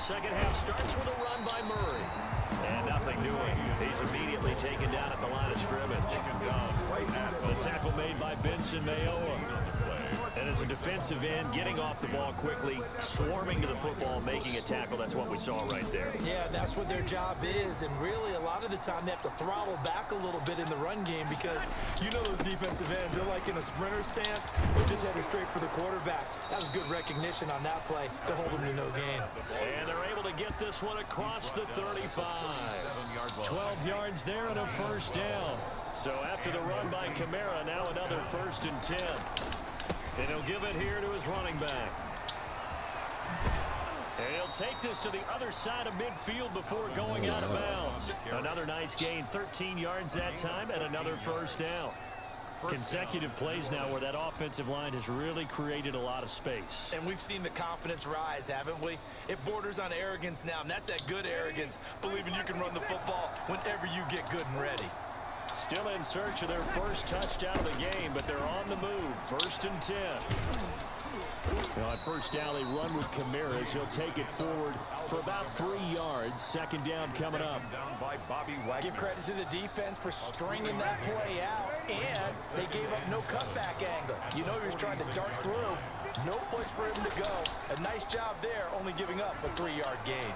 Second half starts with a run by Murray. And nothing doing. He's immediately taken down at the line of scrimmage. The tackle made by Benson Mayoa. And as a defensive end, getting off the ball quickly, swarming to the football, making a tackle. That's what we saw right there. Yeah, that's what their job is. And really, a lot of the time, they have to throttle back a little bit in the run game because you know those defensive ends, they're like in a sprinter stance. They're just headed straight for the quarterback. That was good recognition on that play to hold them to no gain. And they're able to get this one across the 35. 12 yards there and a first down. So after the run by Kamara, now another 1st and 10. And he'll give it here to his running back. And he'll take this to the other side of midfield before going out of bounds. Another nice gain, 13 yards that time, and another first down. Consecutive plays now where that offensive line has really created a lot of space. And we've seen the confidence rise, haven't we? It borders on arrogance now, and that's that good arrogance, believing you can run the football whenever you get good and ready. Still in search of their first touchdown of the game, but they're on the move. 1st and 10. On first down, they run with Kamara as he'll take it forward for about 3 yards. Second down coming up. Give credit to the defense for stringing that play out, and they gave up no cutback angle. You know he was trying to dart through. No place for him to go. A nice job there, only giving up a 3-yard gain.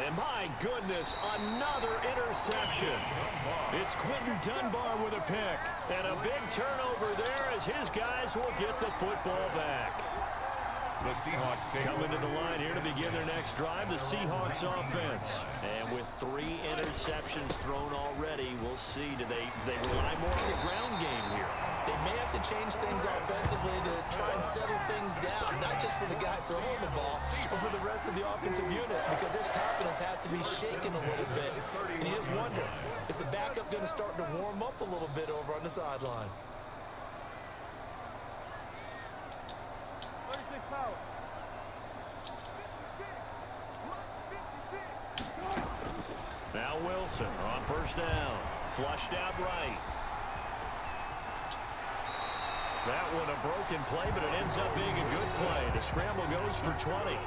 And my goodness, another interception. It's Quentin Dunbar with a pick. And a big turnover there as his guys will get the football back. The Seahawks coming to the line here to begin their next drive, the Seahawks offense. And with 3 interceptions thrown already, we'll see. Do they rely more on the ground game here? They may have to change things offensively to try and settle things down, not just for the guy throwing the ball, but for the rest of the offensive unit, because his confidence has to be shaken a little bit. And you just wonder, is the backup going to start to warm up a little bit over on the sideline? Now Wilson on first down. Flushed out right. That one a broken play, but it ends up being a good play. The scramble goes for 20.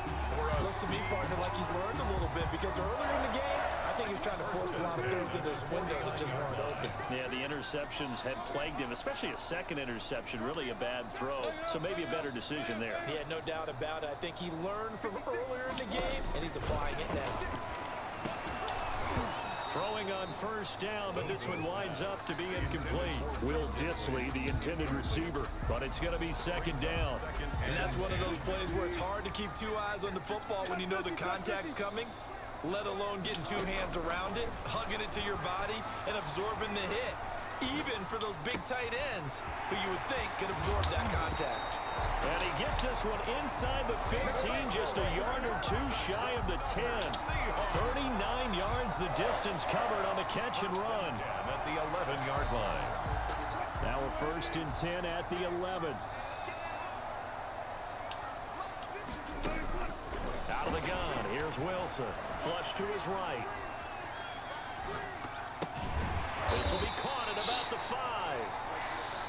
Looks to me, partner, like he's learned a little bit because earlier in the game, I think he was trying to force a lot of things into his windows that just weren't open. Yeah, the interceptions had plagued him, especially a second interception, really a bad throw. So maybe a better decision there. Yeah, no doubt about it. I think he learned from earlier in the game, and he's applying it now. Throwing on first down, but this one winds up to be incomplete. Will Dissly, the intended receiver, but it's going to be second down. And that's one of those plays where it's hard to keep 2 eyes on the football when you know the contact's coming, let alone getting 2 hands around it, hugging it to your body, and absorbing the hit. Even for those big tight ends who you would think could absorb that contact. And he gets this one inside the 15, just a yard or 2 shy of the 10. 39 yards the distance covered on the catch and run. At the 11-yard line. Now a 1st and 10 at the 11. Out of the gun, here's Wilson. Flush to his right. This will be caught at about the 5.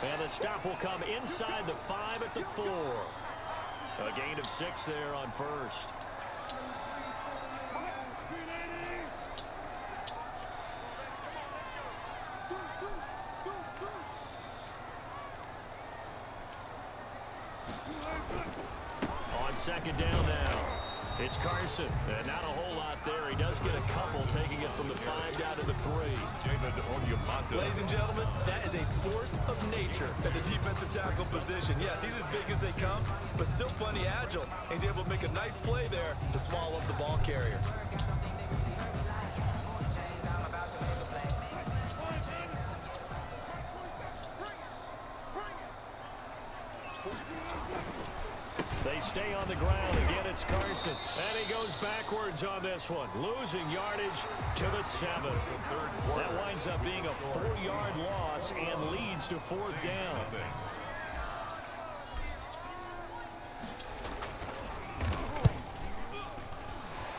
And the stop will come inside the 5 at the 4. A gain of 6 there on first. On second down now. It's Carson, and not a whole lot there. He does get a couple, taking it from the 5 down to the 3. Ladies and gentlemen, that is a force of nature at the defensive tackle position. Yes, he's as big as they come, but still plenty agile. He's able to make a nice play there to swallow up the ball carrier. They stay on the ground. Again, it's Carson. And he goes backwards on this one, losing yardage to the 7. That winds up being a 4-yard loss and leads to 4th down.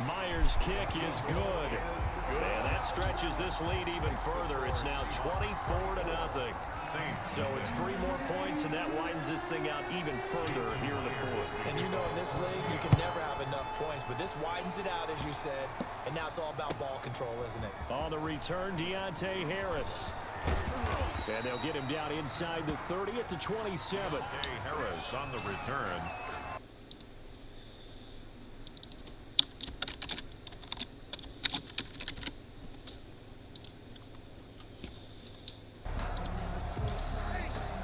Myers' kick is good. And that stretches this lead even further. It's now 24-0. So it's 3 more points, and that widens this thing out even further here in the 4th. And you know in this league, you can never have enough points but this widens it out, as you said, and now it's all about ball control, isn't it? On the return, Deontay Harris. And they'll get him down inside the 30 at the 27. Deontay Harris on the return.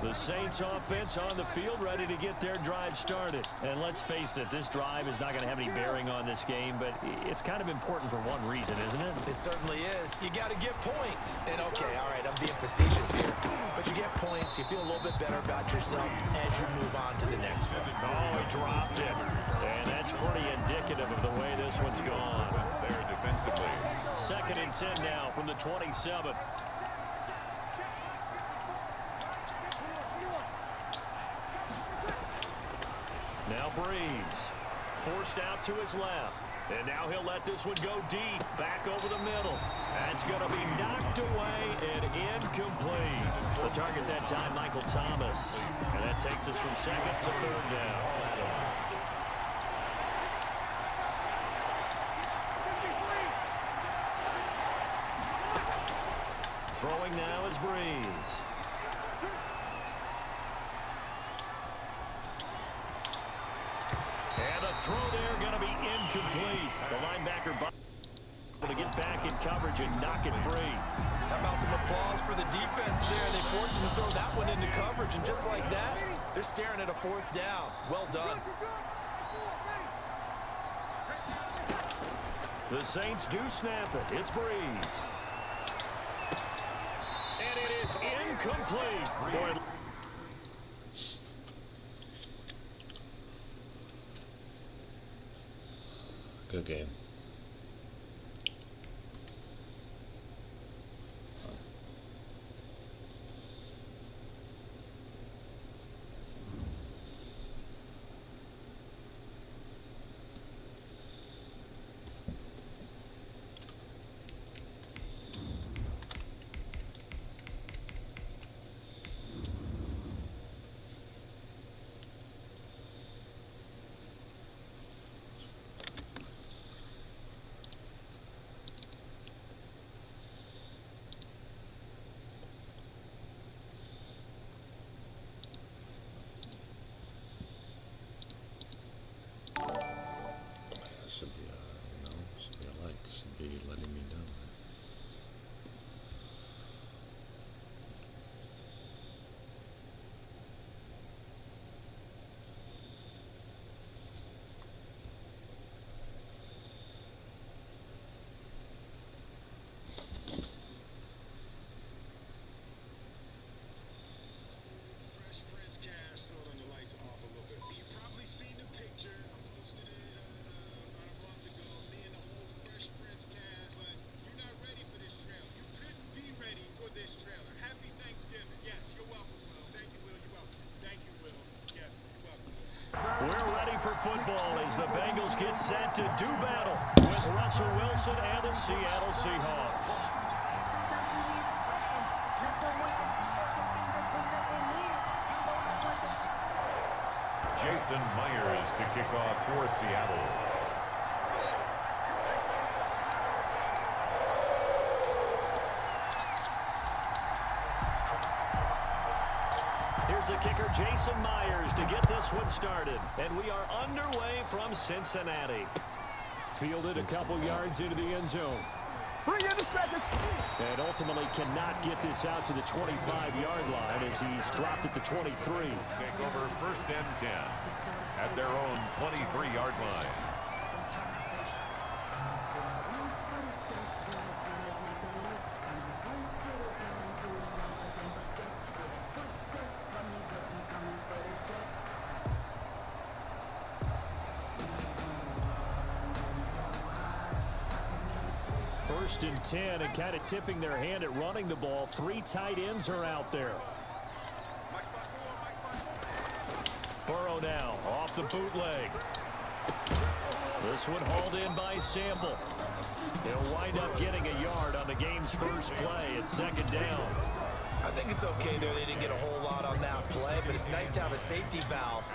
The Saints offense on the field, ready to get their drive started. And let's face it, this drive is not going to have any bearing on this game, but it's kind of important for one reason, isn't it? It certainly is. You got to get points. And okay, all right, I'm being facetious here, but you get points, you feel a little bit better about yourself as you move on to the next one. Oh, he dropped it. And that's pretty indicative of the way this one's gone. There defensively. 2nd and 10 now from the 27. Now Breeze, forced out to his left. And now he'll let this one go deep, back over the middle. That's going to be knocked away and incomplete. The target that time, Michael Thomas. And that takes us from 2nd to 3rd down. Throwing now is Breeze. And the throw there going to be incomplete. The linebacker to get back in coverage and knock it free. How about some applause for the defense there? They forced him to throw that one into coverage, and just like that, they're staring at a 4th down. Well done. The Saints do snap it. It's Breeze. And it is incomplete. Boy, good game. Should be, should be a like, should be letting me know. we're ready for football as the Bengals get set to do battle with Russell Wilson and the Seattle Seahawks. Jason Myers to kick off for Seattle. Here's the kicker, Jason Myers, to get this one started. And we are underway from Cincinnati. Fielded a couple yards into the end zone. And ultimately cannot get this out to the 25-yard line as he's dropped at the 23. Take over 1st and 10 at their own 23-yard line. First and 10, and kind of tipping their hand at running the ball. 3 tight ends are out there. Burrow now off the bootleg. This one hauled in by Sample. He'll wind up getting a yard on the game's first play. It's 2nd down. I think it's okay there. They didn't get a whole lot on that play, but it's nice to have a safety valve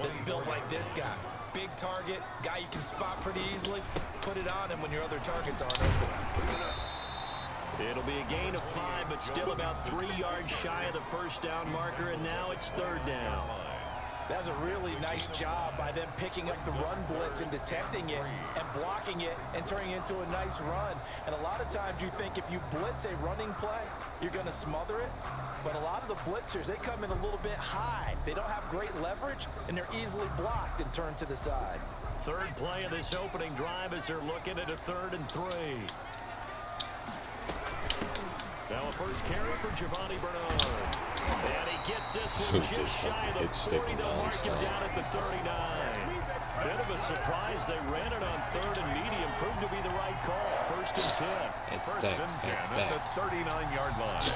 that's built like this guy. big target, guy you can spot pretty easily. Put it on him when your other targets aren't open. It'll be a gain of 5, but still about 3 yards shy of the first down marker, and now it's third down. That's a really nice job by them picking up the run blitz and detecting it and blocking it and turning it into a nice run. And a lot of times you think if you blitz a running play, you're going to smother it. But a lot of the blitzers, they come in a little bit high. They don't have great leverage, and they're easily blocked and turned to the side. Third play of this opening drive as they're looking at a 3rd and 3. Now a first carry for Giovanni Bernard. And he gets this one just shy of the 40. They'll mark him down at the 39. Bit of a surprise. They ran it on 3rd and medium. Proved to be the right call. 1st and 10. First and 10 at the 39-yard line.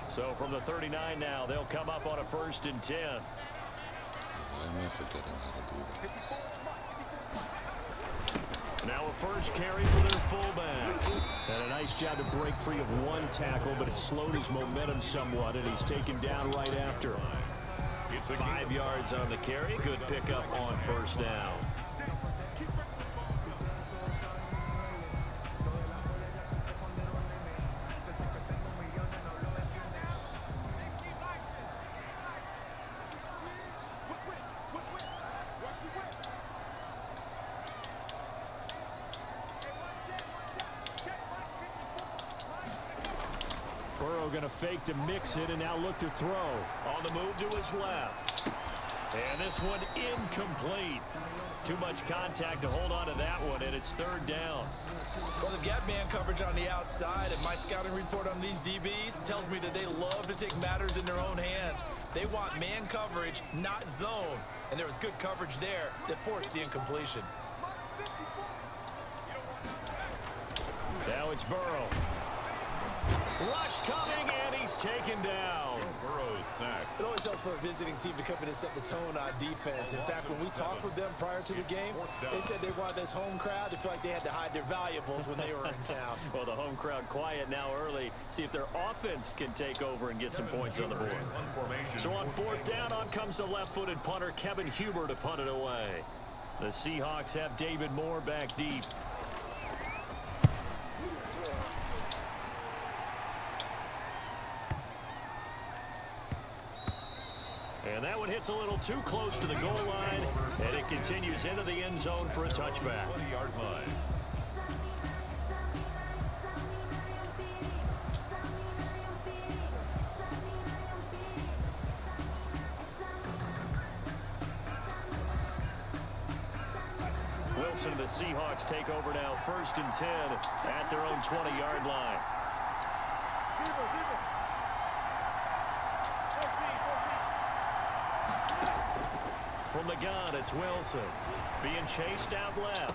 So from the 39 now, they'll come up on a 1st and 10. Why am I forgetting how to do that? Now a first carry for their fullback. And a nice job to break free of 1 tackle, but it slowed his momentum somewhat, and he's taken down right after. 5 yards on the carry. Good pickup on 1st down. Going to fake to mix it and now look to throw. On the move to his left. And this one incomplete. Too much contact to hold on to that one, and it's 3rd down. Well, they've got man coverage on the outside, and my scouting report on these DBs tells me that they love to take matters in their own hands. They want man coverage, not zone. And there was good coverage there that forced the incompletion. Now it's Burrow. Rush coming, and he's taken down. Burrow's sacked. It always helps for a visiting team to come in and set the tone on defense. In fact, when we talked with them prior to the game, they said they wanted this home crowd to feel like they had to hide their valuables when they were in town. Well, the home crowd quiet now early. See if their offense can take over and get some points on the board. So on 4th down, on comes the left-footed punter, Kevin Huber, to punt it away. The Seahawks have David Moore back deep. And that one hits a little too close to the goal line, and it continues into the end zone for a touchback. 20-yard line. Wilson and the Seahawks take over now, 1st and 10 at their own 20-yard line. From the gun, it's Wilson. Being chased out left.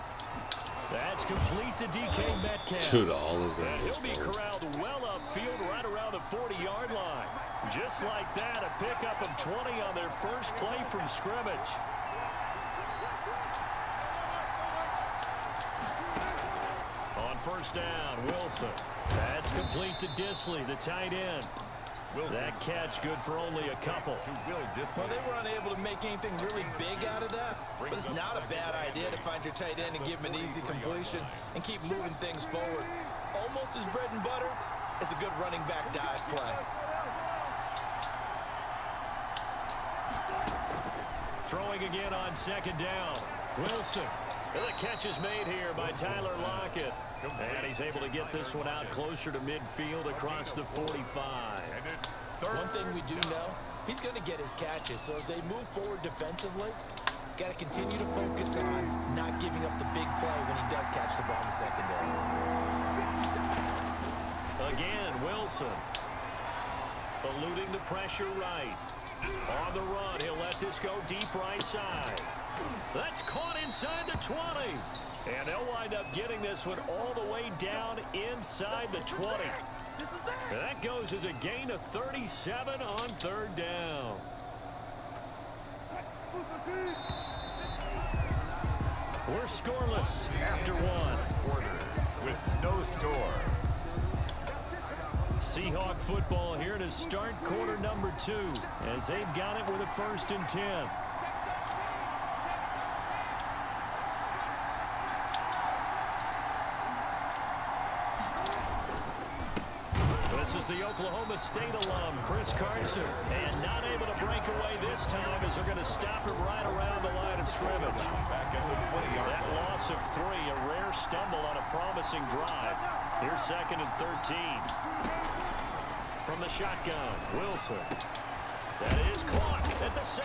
That's complete to DK Metcalf. Dude, all of them. And he'll be corralled well upfield right around the 40-yard line. Just like that, a pickup of 20 on their first play from scrimmage. On 1st down, Wilson. That's complete to Disley, the tight end. That catch good for only a couple. Well, they were unable to make anything really big out of that, but it's not a bad idea to find your tight end and give him an easy completion and keep moving things forward. Almost as bread and butter as a good running back dive play. Throwing again on 2nd down. Wilson. And the catch is made here by Tyler Lockett. And he's able to get this one out closer to midfield across the 45. One thing we do know, he's going to get his catches. So as they move forward defensively, got to continue to focus on not giving up the big play when he does catch the ball in the secondary. Again, Wilson. Eluding the pressure right. On the run, he'll let this go deep right side. That's caught inside the 20. And they'll wind up getting this one all the way down inside the 20. And that goes as a gain of 37 on 3rd down. We're scoreless after one. Quarter with no score. Seahawk football here to start quarter number 2 as they've got it with a 1st and 10. This is the Oklahoma State alum, Chris Carson, and not able to break away this time as they're going to stop him right around the line of scrimmage. Back at the 20-yard That loss of 3, a rare stumble on a promising drive. Here's 2nd and 13. From the shotgun, Wilson. That is caught at the 7.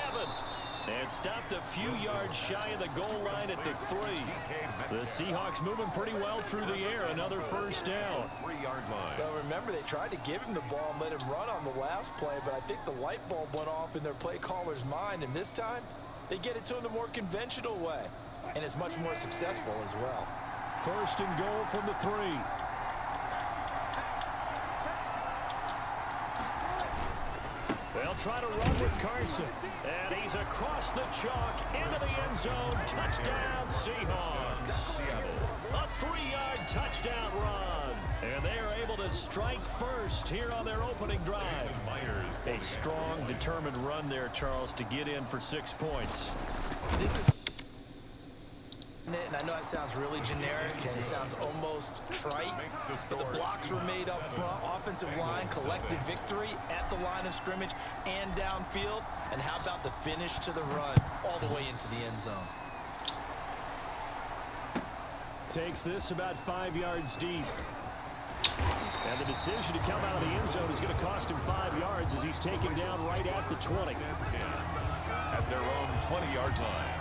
And stopped a few yards shy of the goal line at the 3. The Seahawks moving pretty well through the air. Another 1st down. 3-yard line. Well, remember, they tried to give him the ball and let him run on the last play, but I think the light bulb went off in their play caller's mind, and this time they get it to him the more conventional way, and it's much more successful as well. 1st and goal from the 3. They'll try to run with Carson. And he's across the chalk into the end zone. Touchdown, Seahawks. A 3-yard touchdown run. And they are able to strike first here on their opening drive. A strong, determined run there, Charles, to get in for 6 points. This is... And I know it sounds really generic and it sounds almost trite, but the blocks were made up front. Offensive line collected victory at the line of scrimmage and downfield. And how about the finish to the run all the way into the end zone? Takes this about 5 yards deep. And the decision to come out of the end zone is going to cost him 5 yards as he's taken down right at the 20. At their own 20-yard line.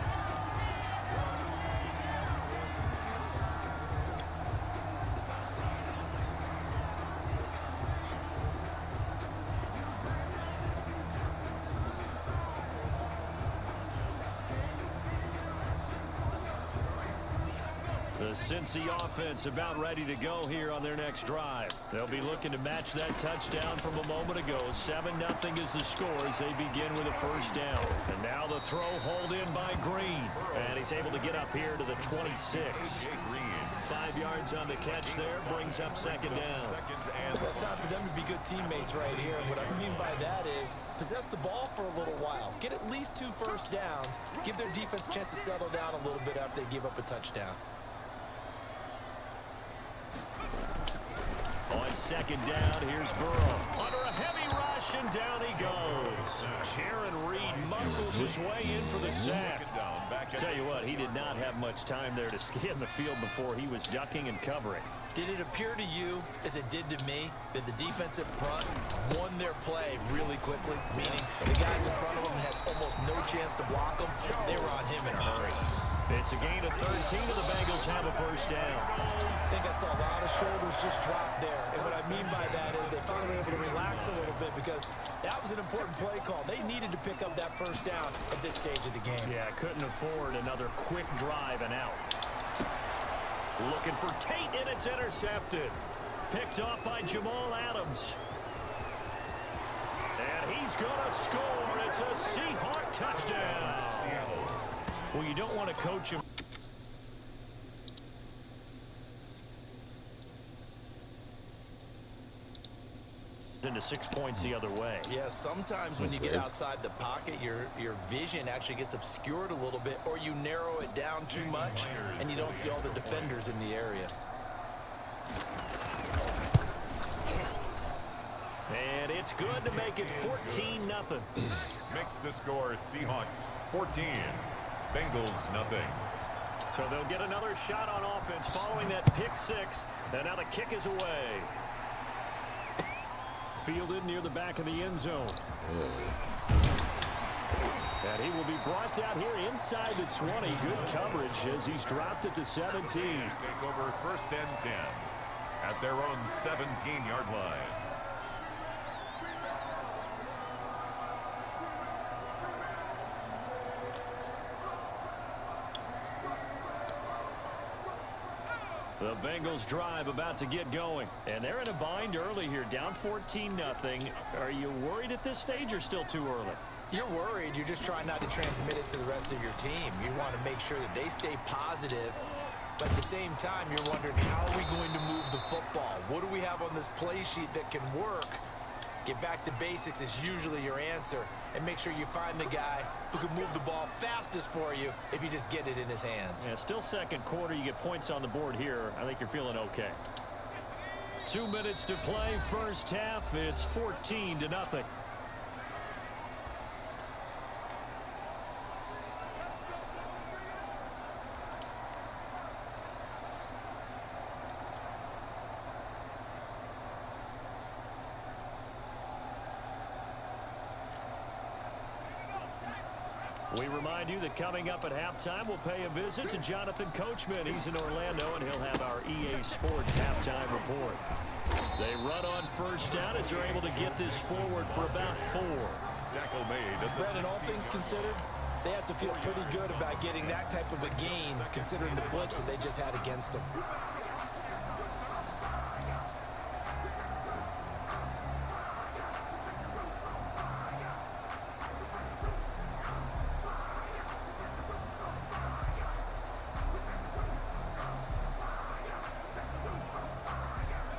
The Cincy offense about ready to go here on their next drive. They'll be looking to match that touchdown from a moment ago. 7-0 is the score as they begin with a 1st down. And now the throw hauled in by Green. And he's able to get up here to the 26. 5 yards on the catch there, brings up 2nd down. It's time for them to be good teammates right here. What I mean by that is possess the ball for a little while. Get at least 2 1st downs. Give their defense a chance to settle down a little bit after they give up a touchdown. On 2nd down, here's Burrow. Under a heavy rush, and down he goes. Jaron Reed muscles his way in for the sack. Tell you what, he did not have much time there to scan the field before he was ducking and covering. Did it appear to you, as it did to me, that the defensive front won their play really quickly? Meaning the guys in front of them had almost no chance to block them. They were on him in a hurry. It's a gain of 13, and the Bengals have a 1st down. I think I saw a lot of shoulders just drop there. And what I mean by that is they finally were able to relax a little bit because that was an important play call. They needed to pick up that 1st down at this stage of the game. Yeah, couldn't afford another quick drive and out. Looking for Tate, and it's intercepted. Picked off by Jamal Adams. And he's going to score. It's a Seahawk touchdown. Well, you don't want to coach him into 6 points the other way. Yeah, sometimes when you get outside the pocket, your vision actually gets obscured a little bit, or you narrow it down too much, and you don't see all the defenders in the area. And it's good to make it 14-0. Makes the score Seahawks 14. Bengals nothing. So they'll get another shot on offense following that pick 6. And now the kick is away. Fielded near the back of the end zone. And he will be brought down here inside the 20. Good coverage as he's dropped at the 17. Take over 1st and 10 at their own 17-yard line. The Bengals drive about to get going. And they're in a bind early here, down 14-0. Are you worried at this stage or still too early? You're worried. You're just trying not to transmit it to the rest of your team. You want to make sure that they stay positive, but at the same time, you're wondering, how are we going to move the football? What do we have on this play sheet that can work? Get back to basics is usually your answer, and make sure you find the guy who can move the ball fastest for you if you just get it in his hands. Yeah, still second quarter. You get points on the board here. I think you're feeling okay. 2 minutes to play, first half. It's 14-0. We remind you that coming up at halftime, we'll pay a visit to Jonathan Coachman. He's in Orlando, and he'll have our EA Sports halftime report. They run on first down as they're able to get this forward for about 4. Tackle made. Brandon, all things considered, they have to feel pretty good about getting that type of a gain, considering the blitz that they just had against them.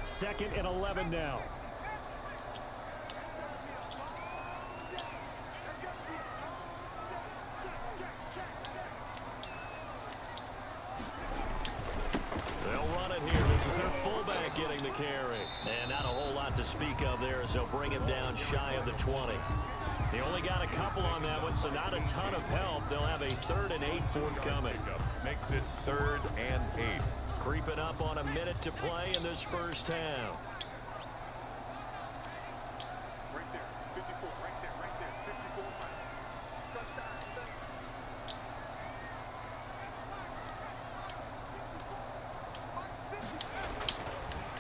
Second and 11 now. They'll run it here. This is their fullback getting the carry. And not a whole lot to speak of there as they'll bring him down shy of the 20. They only got a couple on that one, so not a ton of help. They'll have a 3rd and 8 forthcoming. Makes it 3rd and 8. Creeping up on a minute to play in this first half. Right there, 54, right there, 54. Touchdown, defense.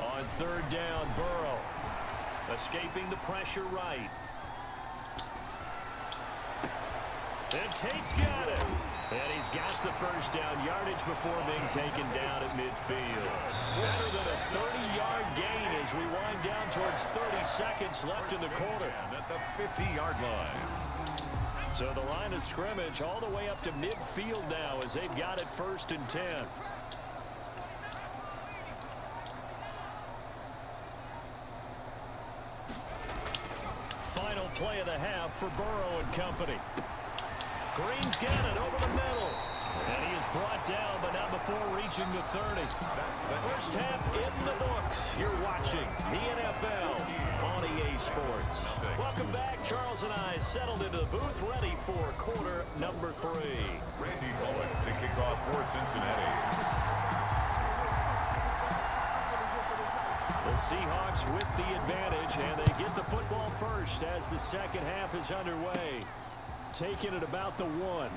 On 3rd down, Burrow. Escaping the pressure right. And Tate's got it. And he's got the first down yardage before being taken down at midfield. Better than a 30-yard gain as we wind down towards 30 seconds left in the quarter. At the 50-yard line. So the line of scrimmage all the way up to midfield now as they've got it 1st and 10. Final play of the half for Burrow and company. Green's got it over the middle. And he is brought down, but not before reaching the 30. First half in the books. You're watching the NFL on EA Sports. Welcome back. Charles and I settled into the booth, ready for quarter number 3. Randy Bullock to kick off for Cincinnati. The Seahawks with the advantage, and they get the football first as the second half is underway. Taking it about the 1.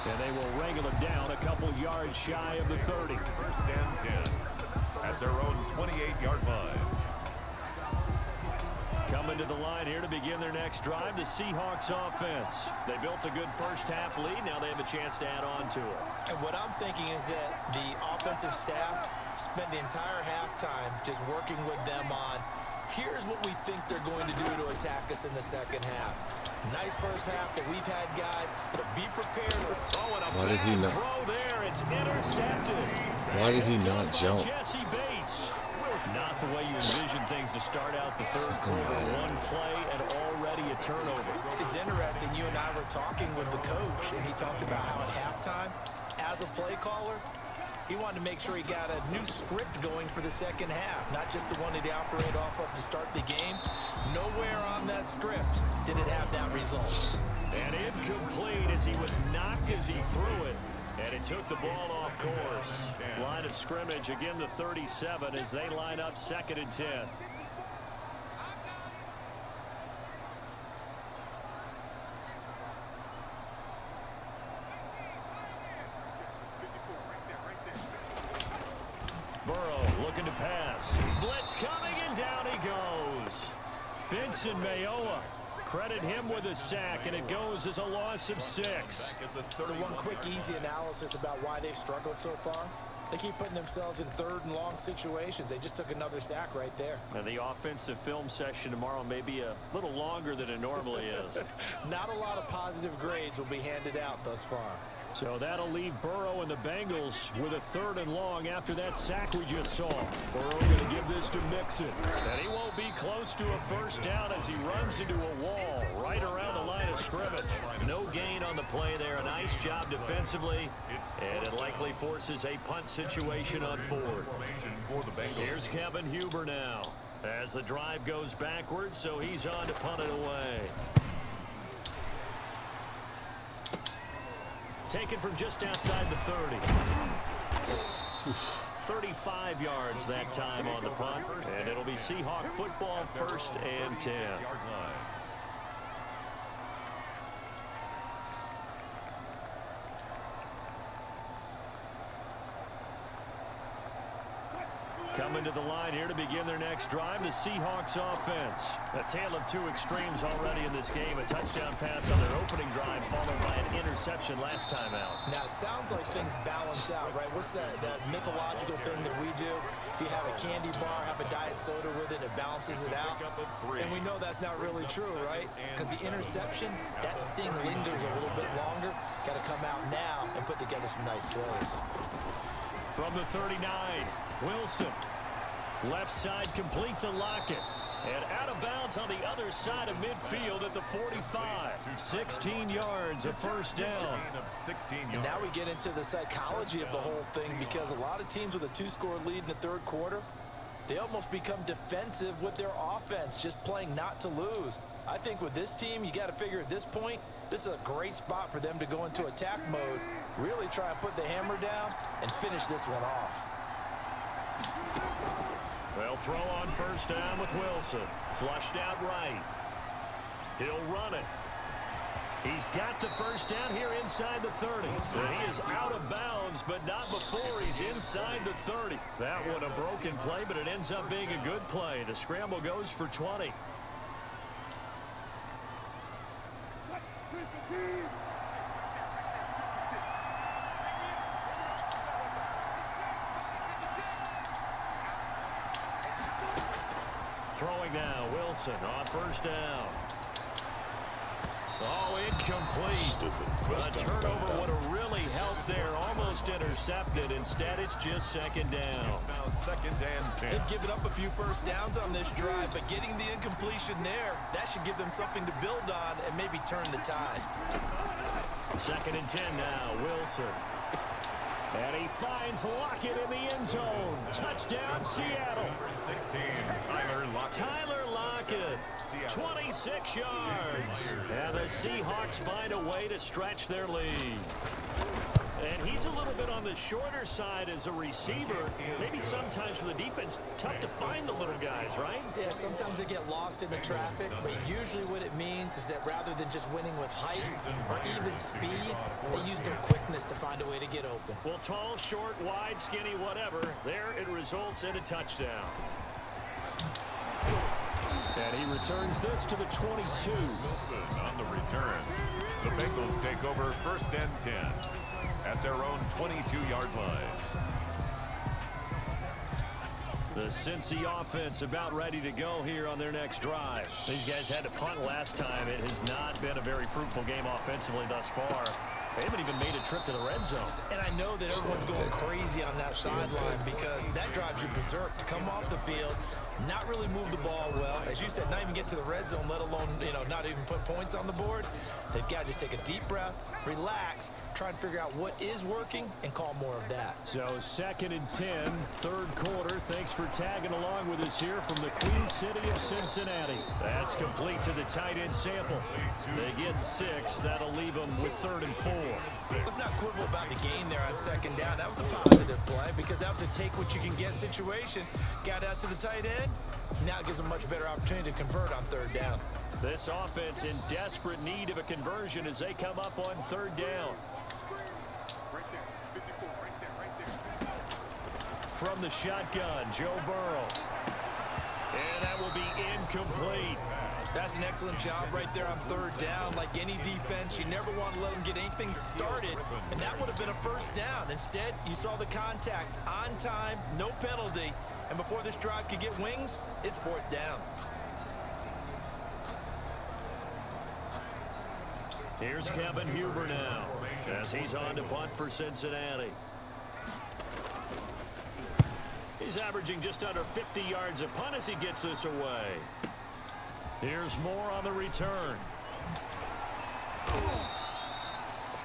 And they will wrangle it down a couple yards shy of the 30. 1st and 10 at their own 28-yard line. Coming to the line here to begin their next drive, the Seahawks offense. They built a good first half lead. Now they have a chance to add on to it. And what I'm thinking is that the offensive staff spent the entire halftime just working with them on, here's what we think they're going to do to attack us in the second half. Nice first half that we've had, guys, but be prepared. Oh, and a Why did he bad not? throw there. It's intercepted. Why did he not jump? Jesse Bates. Not the way you envision things to start out the third quarter. One play and already a turnover. It's interesting. You and I were talking with the coach, and he talked about how at halftime, as a play caller, he wanted to make sure he got a new script going for the second half, not just the one that he operated off of to start the game. Nowhere on that script did it have that result. And incomplete as he was knocked as he threw it. And it took the ball off course. Line of scrimmage, again the 37 as they line up 2nd and 10. Burrow looking to pass. Blitz coming, and down he goes. Benson Mayowa. Credit him with a sack, and it goes as a loss of 6. So one quick, easy analysis about why they've struggled so far. They keep putting themselves in third and long situations. They just took another sack right there. And the offensive film session tomorrow may be a little longer than it normally is. Not a lot of positive grades will be handed out thus far. So that'll leave Burrow and the Bengals with a 3rd and long after that sack we just saw. Burrow going to give this to Mixon. And he won't be close to a first down as he runs into a wall right around the line of scrimmage. No gain on the play there. A nice job defensively. And it likely forces a punt situation on 4th. Here's Kevin Huber now as the drive goes backwards, so he's on to punt it away. Taken from just outside the 30. 35 yards that time on the punt. And it'll be Seahawk football, 1st and 10. Coming to the line here to begin their next drive, the Seahawks offense. A tale of 2 extremes already in this game. A touchdown pass on their opening drive followed by an interception last time out. Now, it sounds like things balance out, right? What's that mythological thing that we do? If you have a candy bar, have a diet soda with it, it balances it out. And we know that's not really true, right? Because the interception, that sting lingers a little bit longer. Got to come out now and put together some nice plays. From the 39, Wilson. Left side complete to Lockett. And out of bounds on the other side of midfield at the 45. 16 yards, a first down. And now we get into the psychology of the whole thing, because a lot of teams with a 2-score lead in the 3rd quarter, they almost become defensive with their offense, just playing not to lose. I think with this team, you got to figure at this point, this is a great spot for them to go into attack mode, really try and put the hammer down and finish this one off. They'll throw on first down with Wilson. Flushed out right. He'll run it. He's got the first down here inside the 30. And he is out of bounds, but not before he's inside the 30. That one a broken play, but it ends up being a good play. The scramble goes for 20. Throwing now, Wilson on first down. Oh, incomplete. A turnover would have really helped there. Almost intercepted. Instead, it's just 2nd down. It's now 2nd and 10. They've given up a few first downs on this drive, but getting the incompletion there, that should give them something to build on and maybe turn the tide. 2nd and 10 now, Wilson. And he finds Lockett in the end zone. Touchdown, Seattle. Number 16, Tyler Lockett. Tyler Lockett, 26 yards. And the Seahawks find a way to stretch their lead. And he's a little bit on the shorter side as a receiver. Maybe sometimes for the defense, tough to find the little guys, right? Yeah, sometimes they get lost in the traffic, but usually what it means is that rather than just winning with height or even speed, they use their quickness to find a way to get open. Well, tall, short, wide, skinny, whatever, there it results in a touchdown. And he returns this to the 22. Wilson on the return. The Bengals take over 1st and 10 at their own 22-yard line. The Cincy offense about ready to go here on their next drive. These guys had to punt last time. It has not been a very fruitful game offensively thus far. They haven't even made a trip to the red zone. And I know that everyone's going crazy on that sideline because that drives you berserk to come off the field, not really move the ball well. As you said, not even get to the red zone, let alone, not even put points on the board. They've got to just take a deep breath, relax, try and figure out what is working and call more of that. So 2nd and 10, 3rd quarter. Thanks for tagging along with us here from the Queen City of Cincinnati. That's complete to the tight end Sample. They get 6. That'll leave them with 3rd and 4. Let's not quibble about the gain there on 2nd down. That was a positive play because that was a take-what-you-can-get situation. Got out to the tight end. Now it gives them a much better opportunity to convert on 3rd down. This offense in desperate need of a conversion as they come up on 3rd down. Right there, 54, right there. From the shotgun, Joe Burrow. And that will be incomplete. That's an excellent job right there on third down. Like any defense, you never want to let them get anything started, and that would have been a first down. Instead, you saw the contact on time, no penalty, and before this drive could get wings, it's fourth down. Here's Kevin Huber now, as he's on to punt for Cincinnati. He's averaging just under 50 yards a punt as he gets this away. Here's more on the return.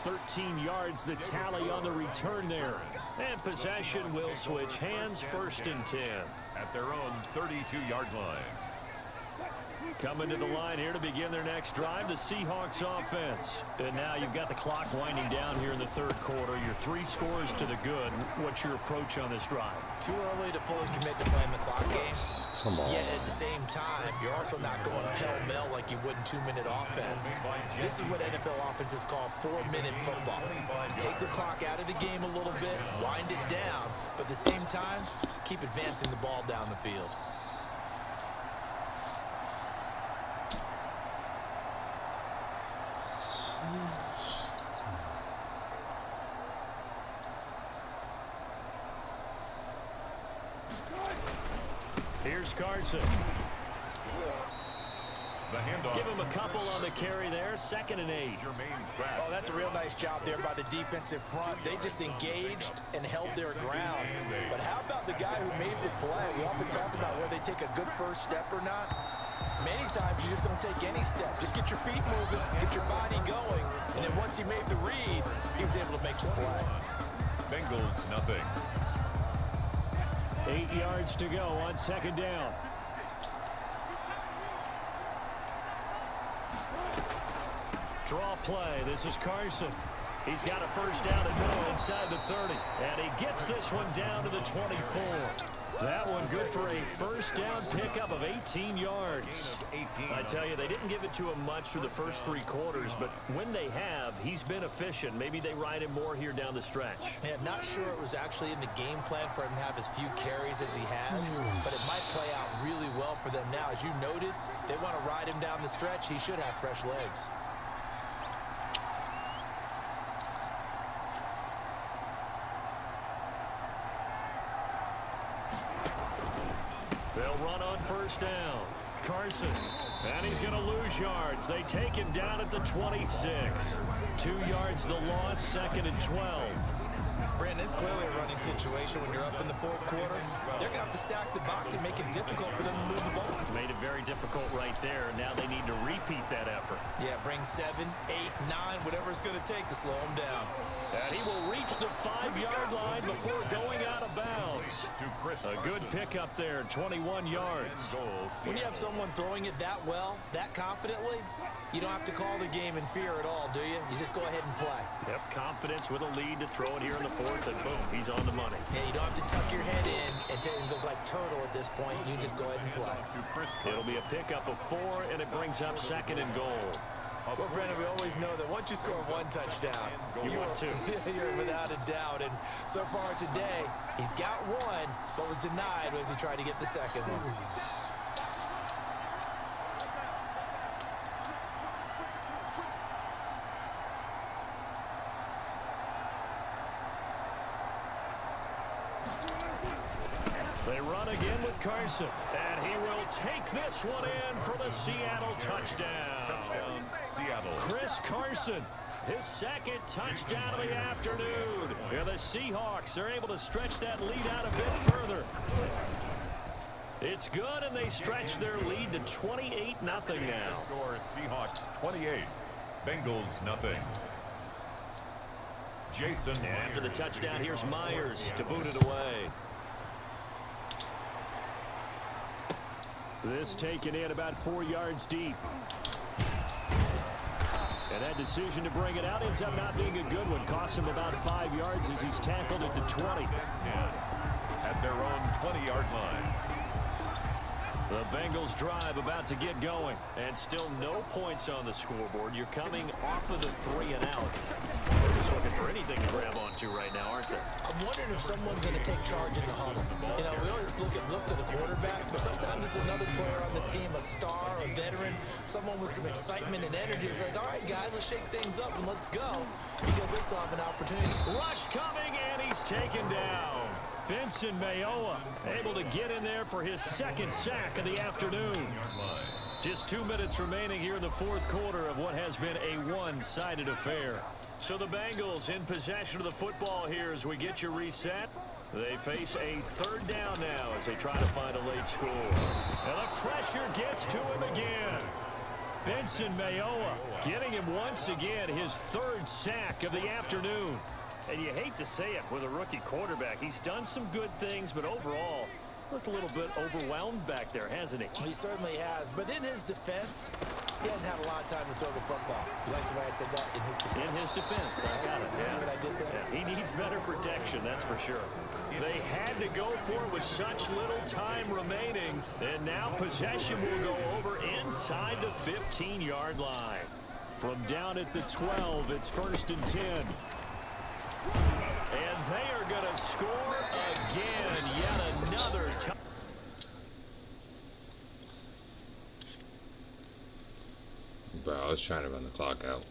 13 yards the tally on the return there. And possession will switch hands, first and 10. At their own 32-yard line. Coming to the line here to begin their next drive, the Seahawks offense. And now you've got the clock winding down here in the third quarter. Your 3 scores to the good. What's your approach on this drive? Too early to fully commit to playing the clock game. Come on. Yet at the same time, you're also not going pell-mell like you would in 2-minute offense. This is what NFL offenses call 4-minute football. Take the clock out of the game a little bit, wind it down, but at the same time, keep advancing the ball down the field. Here's Carson. The handoff. Give him a couple on the carry there. 2nd and 8. Oh, that's a real nice job there by the defensive front. They just engaged and held their ground. But how about the guy who made the play? We often talk about whether they take a good first step or not. Many times you just don't take any step. Just get your feet moving, get your body going, and then once he made the read, he was able to make the play. Bengals nothing. 8 yards to go on 2nd down. Draw play. This is Carson. He's got a first down and go inside the 30. And he gets this one down to the 24. That one good for a first down pickup of 18 yards. I tell you, they didn't give it to him much through the first 3 quarters, but when they have, he's been efficient. Maybe they ride him more here down the stretch. Yeah, I'm not sure it was actually in the game plan for him to have as few carries as he has, but it might play out really well for them now. As you noted, if they want to ride him down the stretch, he should have fresh legs. They'll run on first down. Carson, and he's going to lose yards. They take him down at the 26. 2 yards the loss, 2nd and 12. Brandon, it's clearly a running situation when you're up in the fourth quarter. They're going to have to stack the box and make it difficult for them to move the ball. Made it very difficult right there. Now they need to repeat that effort. Yeah, bring 7, 8, 9, whatever it's going to take to slow them down. And he will reach the 5-yard line before going out of bounds. A good pickup there, 21 yards. When you have someone throwing it that well, that confidently, you don't have to call the game in fear at all, do you? You just go ahead and play. Yep, confidence with a lead to throw it here in the fourth, and boom, he's on the money. Yeah, you don't have to tuck your head in and go like turtle at this point. You just go ahead and play. It'll be a pickup of 4, and it brings up 2nd and goal. Well, Brandon, we always know that once you score 1 touchdown, you want 2. You're without a doubt. And so far today, he's got 1, but was denied as he tried to get the 2nd one. They run again with Carson, and he will take this one in for the Seattle touchdown. Seattle. Chris Carson, his 2nd touchdown of the afternoon. And the Seahawks are able to stretch that lead out a bit further. It's good, and they stretch their lead to 28-0 now. Score Seahawks 28, Bengals nothing. Jason. And after the touchdown, here's Myers to boot it away. This taken in about 4 yards deep. And that decision to bring it out ends up not being a good one. Cost him about 5 yards as he's tackled at the 20. At their own 20-yard line. The Bengals drive about to get going. And still no points on the scoreboard. You're coming off of the 3 and out. defense looking for anything to grab onto right now, aren't they? I'm wondering if someone's going to take charge in the huddle. You know, we always look to the quarterback, but sometimes it's another player on the team, a star, a veteran, someone with some excitement and energy. It's like, all right, guys, let's shake things up and let's go, because they still have an opportunity. Rush coming, and he's taken down. Benson Mayowa able to get in there for his second sack of the afternoon. Just 2 minutes remaining here in the fourth quarter of what has been a one-sided affair. So the Bengals in possession of the football here as we get you reset. They face a third down now as they try to find a late score. And the pressure gets to him again. Benson Mayowa getting him once again his third sack of the afternoon. And you hate to say it with a rookie quarterback. He's done some good things, but overall, looked a little bit overwhelmed back there, hasn't he? He certainly has. But in his defense, he hasn't had a lot of time to throw the football. You like the way I said that? In his defense. In his defense, I got it. See what I did there? Yeah, he needs better protection, that's for sure. They had to go for it with such little time remaining. And now possession will go over inside the 15-yard line. From down at the 12, it's 1st and 10. And they are going to score again. Yet another time. Bro, I was trying to run the clock out.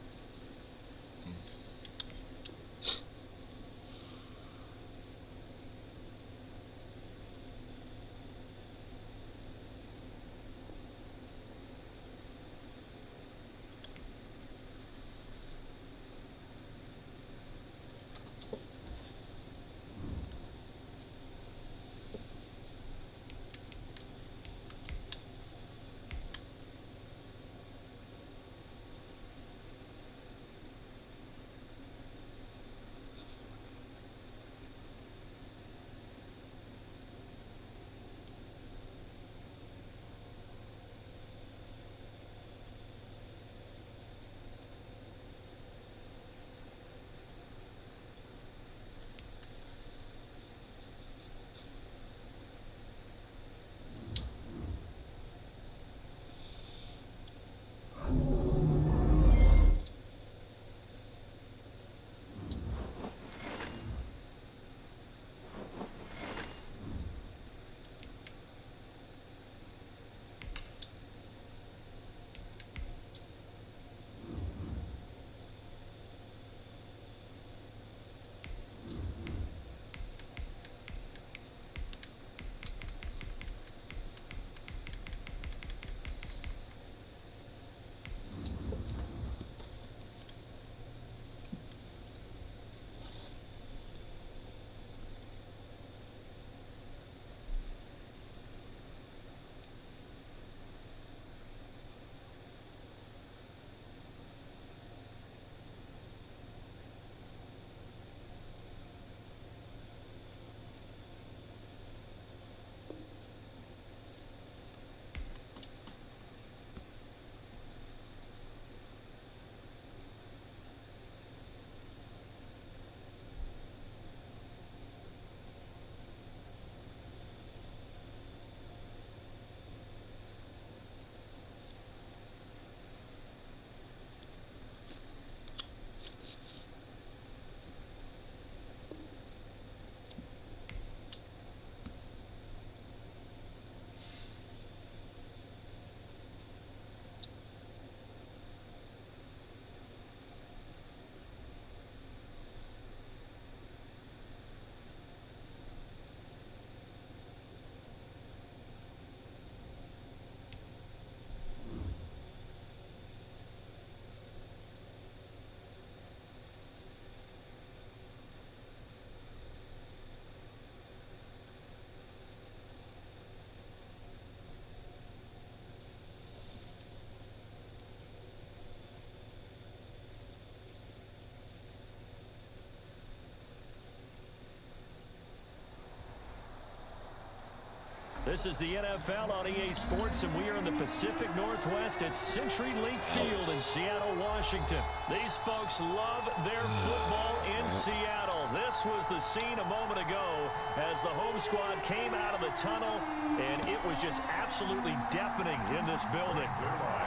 This is the NFL on EA Sports, and we are in the Pacific Northwest at CenturyLink Field in Seattle, Washington. These folks love their football in Seattle. Well, this was the scene a moment ago as the home squad came out of the tunnel, and it was just absolutely deafening in this building.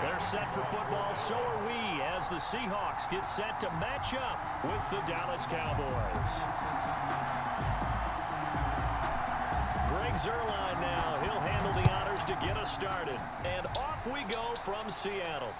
They're set for football, so are we, as the Seahawks get set to match up with the Dallas Cowboys. Greg Zuerlein now. He'll handle the honors to get us started. And off we go from Seattle.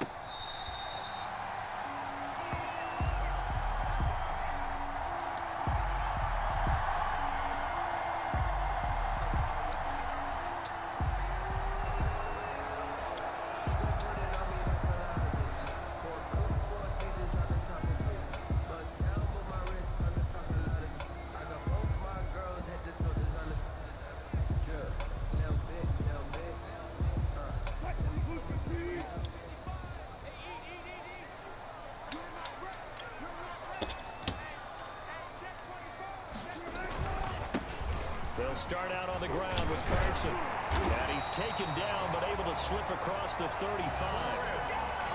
They'll start out on the ground with Carson. And he's taken down, but able to slip across the 35.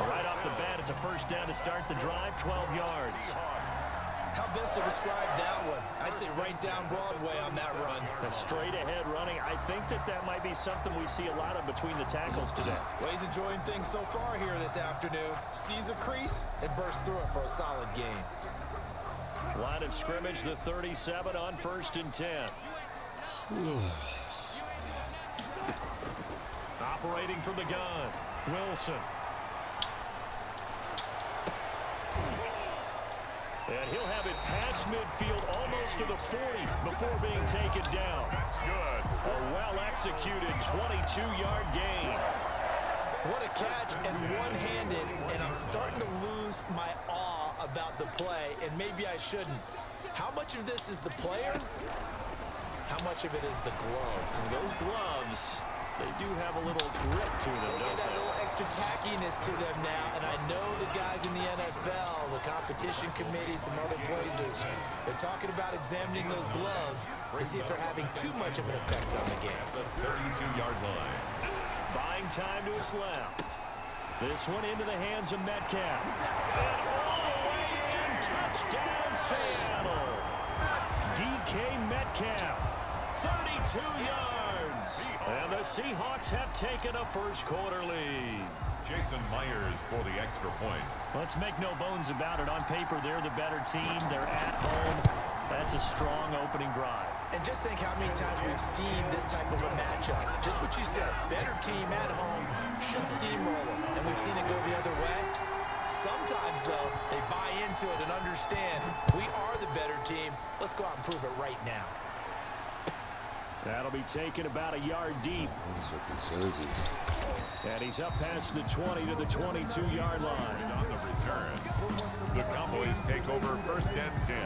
Right off the bat, it's a first down to start the drive, 12 yards. How best to describe that one? I'd say right down Broadway on that run. A straight-ahead running. I think that might be something we see a lot of between the tackles today. Well, he's enjoying things so far here this afternoon. Sees a crease and bursts through it for a solid gain. Line of scrimmage, the 37 on 1st and 10. Operating from the gun, Wilson. And he'll have it past midfield almost to the 40 before being taken down. That's good. A well-executed 22-yard gain. What a catch and one-handed, and I'm starting to lose my awe about the play, and maybe I shouldn't. How much of this is the player? How much of it is the glove? And those gloves, they do have a little grip to them, They don't get that they? little extra tackiness to them now, and I know the guys in the NFL, the competition committee, some other places, they're talking about examining those gloves to see if they're having too much of an effect on the game. The 32-yard line. Buying time to his left. This one into the hands of Metcalf. And all the way in, touchdown Seattle. DK Metcalf, 32 yards. And the Seahawks have taken a first-quarter lead. Jason Myers for the extra point. Let's make no bones about it. On paper, they're the better team. They're at home. That's a strong opening drive. And just think how many times we've seen this type of a matchup. Just what you said, better team at home should steamroll them. And we've seen it go the other way. Sometimes, though, they buy into it and understand we are the better team. Let's go out and prove it right now. That'll be taken about a yard deep. What is with the jerseys? And he's up past the 20 to the 22-yard line. On the return, the Cowboys take over 1st and 10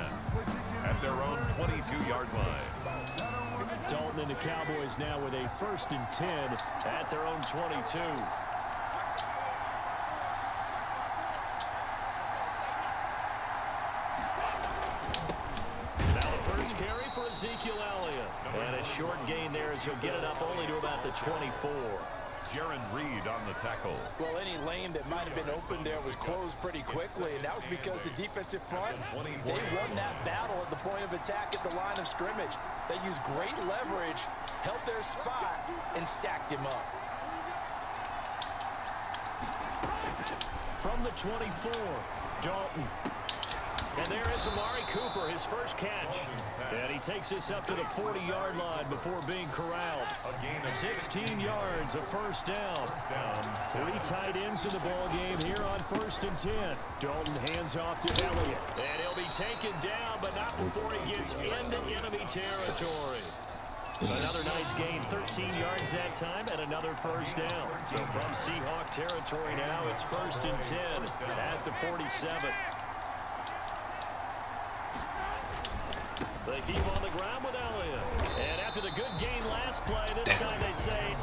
at their own 22-yard line. Dalton and the Cowboys now with a 1st and 10 at their own 22. Now the first carry for Ezekiel Elliott. And a short gain there as he'll get it up only to about the 24. Jaron Reed on the tackle. Well, any lane that might have been open there was closed pretty quickly, and that was because the defensive front, they won that battle at the point of attack at the line of scrimmage. They used great leverage, held their spot, and stacked him up. From the 24, Dalton. And there is Amari Cooper, his first catch. And he takes this up to the 40-yard line before being corralled. 16 yards, a first down. 3 tight ends in the ball game here on 1st and 10. Dalton hands off to Elliott. And he'll be taken down, but not before he gets into enemy territory. Another nice gain, 13 yards that time, and another first down. So from Seahawk territory now, it's 1st and 10 at the 47. They keep on the ground with Elliott. And after the good gain last play, this time they say,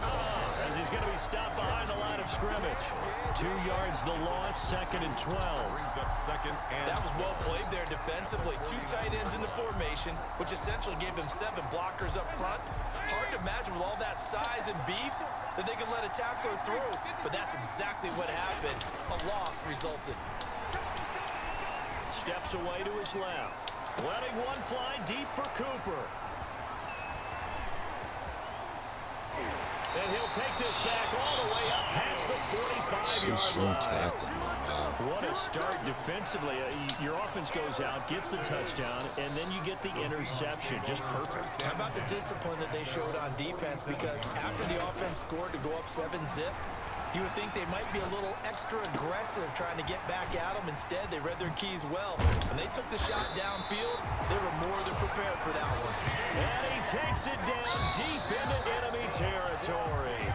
as he's going to be stopped behind the line of scrimmage. 2 yards the loss, 2nd and 12. Brings up 2nd and That was well played there defensively. 2 tight ends in the formation, which essentially gave them 7 blockers up front. Hard to imagine with all that size and beef that they could let a tackler through, but that's exactly what happened. A loss resulted. Steps away to his left. Letting one fly deep for Cooper. And he'll take this back all the way up past the 45-yard line. What a start defensively. Your offense goes out, gets the touchdown, and then you get the interception. Just perfect. How about the discipline that they showed on defense? Because after the offense scored to go up 7-zip, you would think they might be a little extra aggressive trying to get back at them. Instead, they read their keys well. When they took the shot downfield, they were more than prepared for that one. And he takes it down deep into enemy territory.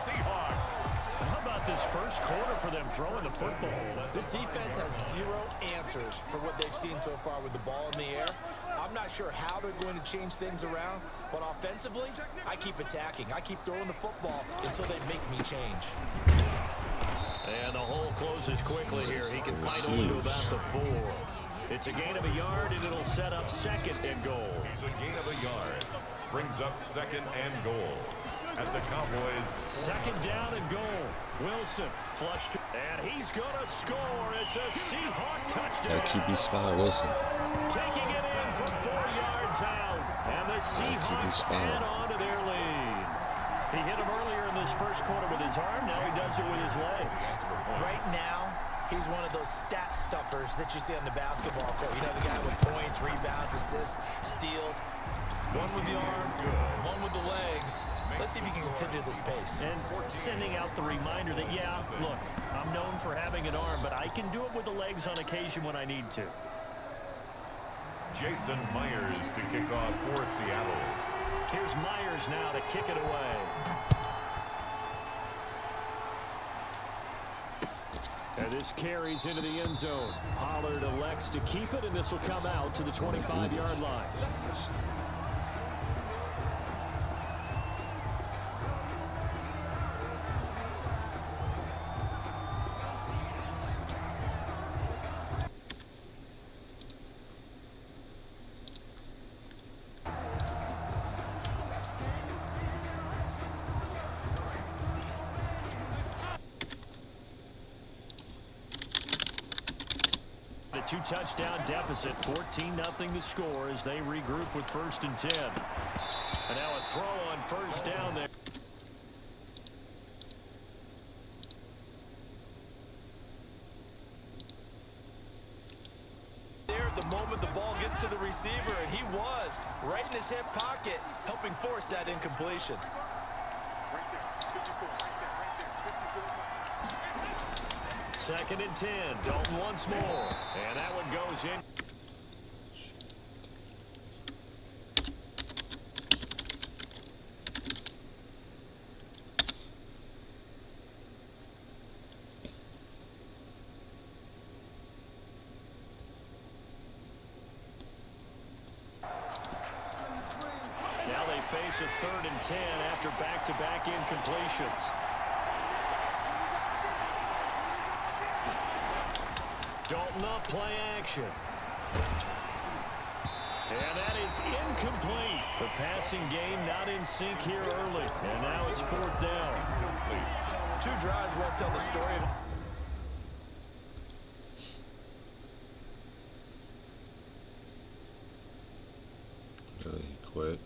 Seahawks. How about this first quarter for them throwing the football? This defense has zero answers for what they've seen so far with the ball in the air. I'm not sure how they're going to change things around, but offensively, I keep attacking. I keep throwing the football until they make me change. And the hole closes quickly here. He can fight only to about the 4. It's a gain of a yard, and it'll set up 2nd and goal. It's a gain of a yard. Brings up 2nd and goal. At the Cowboys. 2nd down and goal. Wilson flushed, and he's going to score. It's a Seahawk touchdown. QB spy Wilson. Taking it in from 4 yards out, and the Seahawks add on to their lead. He hit him earlier in this first quarter with his arm. Now he does it with his legs. Right now, he's one of those stat stuffers that you see on the basketball court. You know, the guy with points, rebounds, assists, steals. One with the arm, one with the legs. Let's see if he can continue this pace. And sending out the reminder that, yeah, look, I'm known for having an arm, but I can do it with the legs on occasion when I need to. Jason Myers to kick off for Seattle. Here's Myers now to kick it away. And this carries into the end zone. Pollard elects to keep it, and this will come out to the 25-yard line. A 2-touchdown deficit, 14-0 to score as they regroup with 1st and 10. And now a throw on 1st down there. There, the moment the ball gets to the receiver, and he was right in his hip pocket, helping force that incompletion. Right there, 54, right there, 54. 2nd and 10. Dalton once more. And that one goes in. Now they face a 3rd and 10 after back-to-back incompletions. Dalton off play action. And that is incomplete. The passing game not in sync here early. And now it's 4th down. 2 drives won't tell the story. Really, he quit.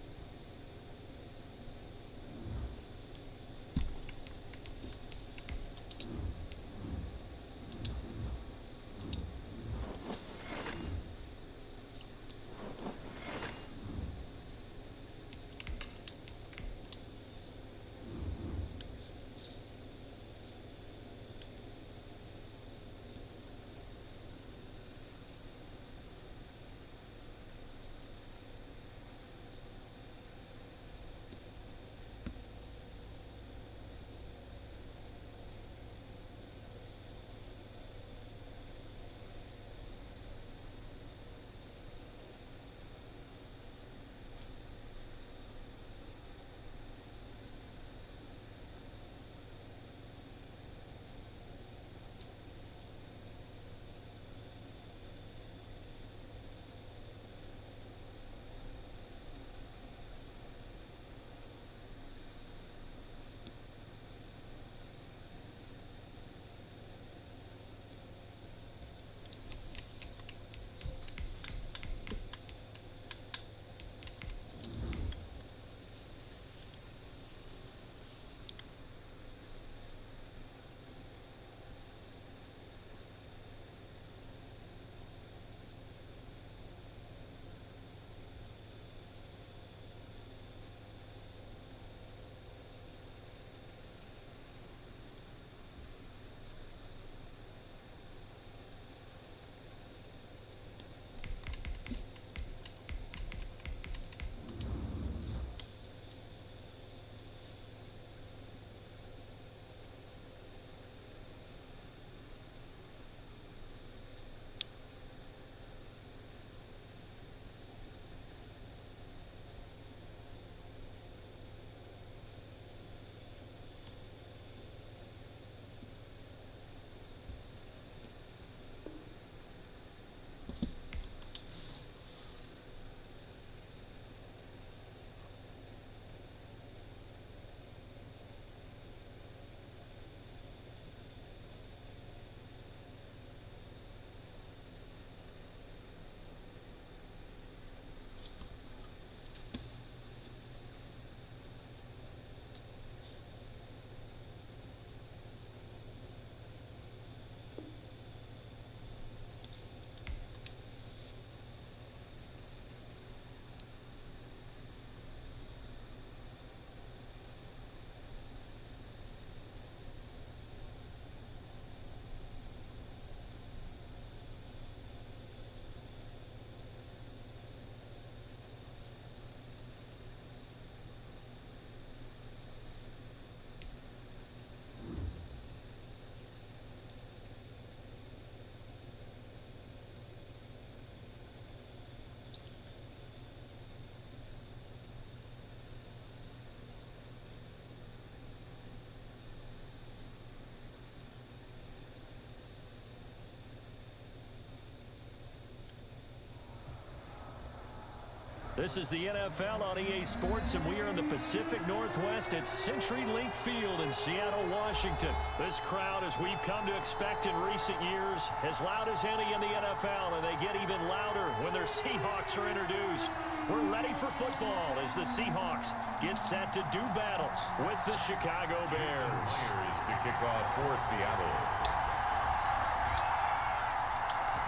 This is the NFL on EA Sports, and we are in the Pacific Northwest at CenturyLink Field in Seattle, Washington. This crowd, as we've come to expect in recent years, as loud as any in the NFL, and they get even louder when their Seahawks are introduced. We're ready for football as the Seahawks get set to do battle with the Chicago Bears. Here's the kickoff for Seattle.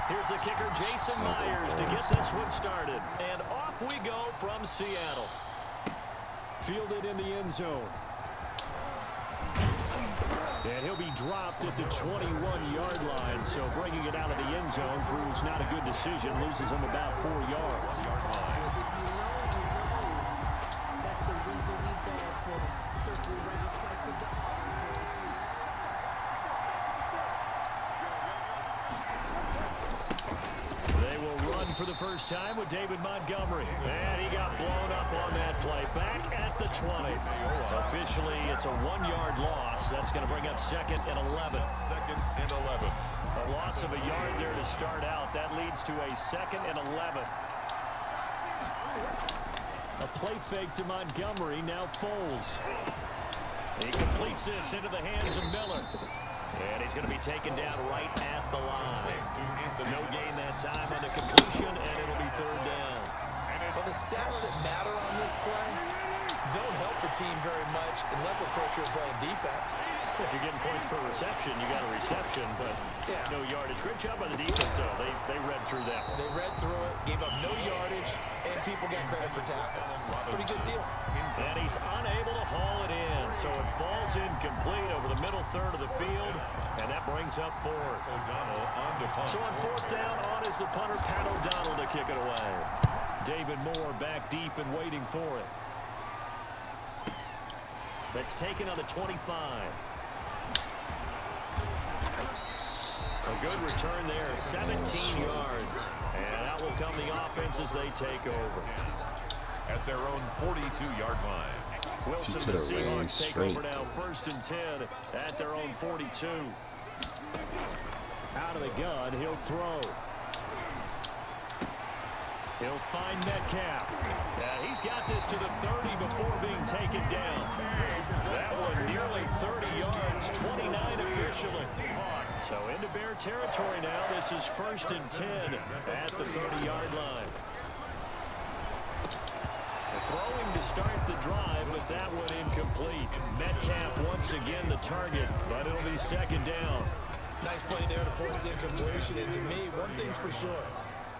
Here's the kicker, Jason Myers, to get this one started. And off we go from Seattle. Fielded in the end zone. And he'll be dropped at the 21-yard line. So bringing it out of the end zone proves not a good decision. Loses him about 4 yards. For the first time with David Montgomery. And he got blown up on that play. Back at the 20. Officially, it's a 1-yard loss. That's going to bring up 2nd and 11. 2nd and 11. A loss of a yard there to start out. That leads to a 2nd and 11. A play fake to Montgomery. Now Foles. He completes this into the hands of Miller. And he's going to be taken down right at the line. No gain that time on the completion, and it'll be 3rd down. Well, the stats that matter on this play don't help the team very much unless, of course, you're playing defense. If you're getting points per reception, you got a reception, but no yardage. Great job by the defense, though. They read through that one. They read through it, gave up no yardage, and people got credit for tackles. Pretty good deal. And he's unable to haul it in, so it falls incomplete over the middle third of the field, and that brings up 4th. So on 4th down, on is the punter, Pat O'Donnell, to kick it away. David Moore back deep and waiting for it. That's taken on the 25. A good return there, 17 yards. And out will come the offense as they take over. At their own 42-yard line. Wilson, the Seahawks take over now, 1st and 10 at their own 42. Out of the gun, he'll throw. He'll find Metcalf. He's got this to the 30 before being taken down. That one nearly 30 yards, 29 officially. So into Bear territory now. This is 1st and 10 at the 30-yard line. Throwing to start the drive, but that one incomplete. Metcalf once again the target, but it'll be 2nd down. Nice play there to force the incompletion. And to me, one thing's for sure.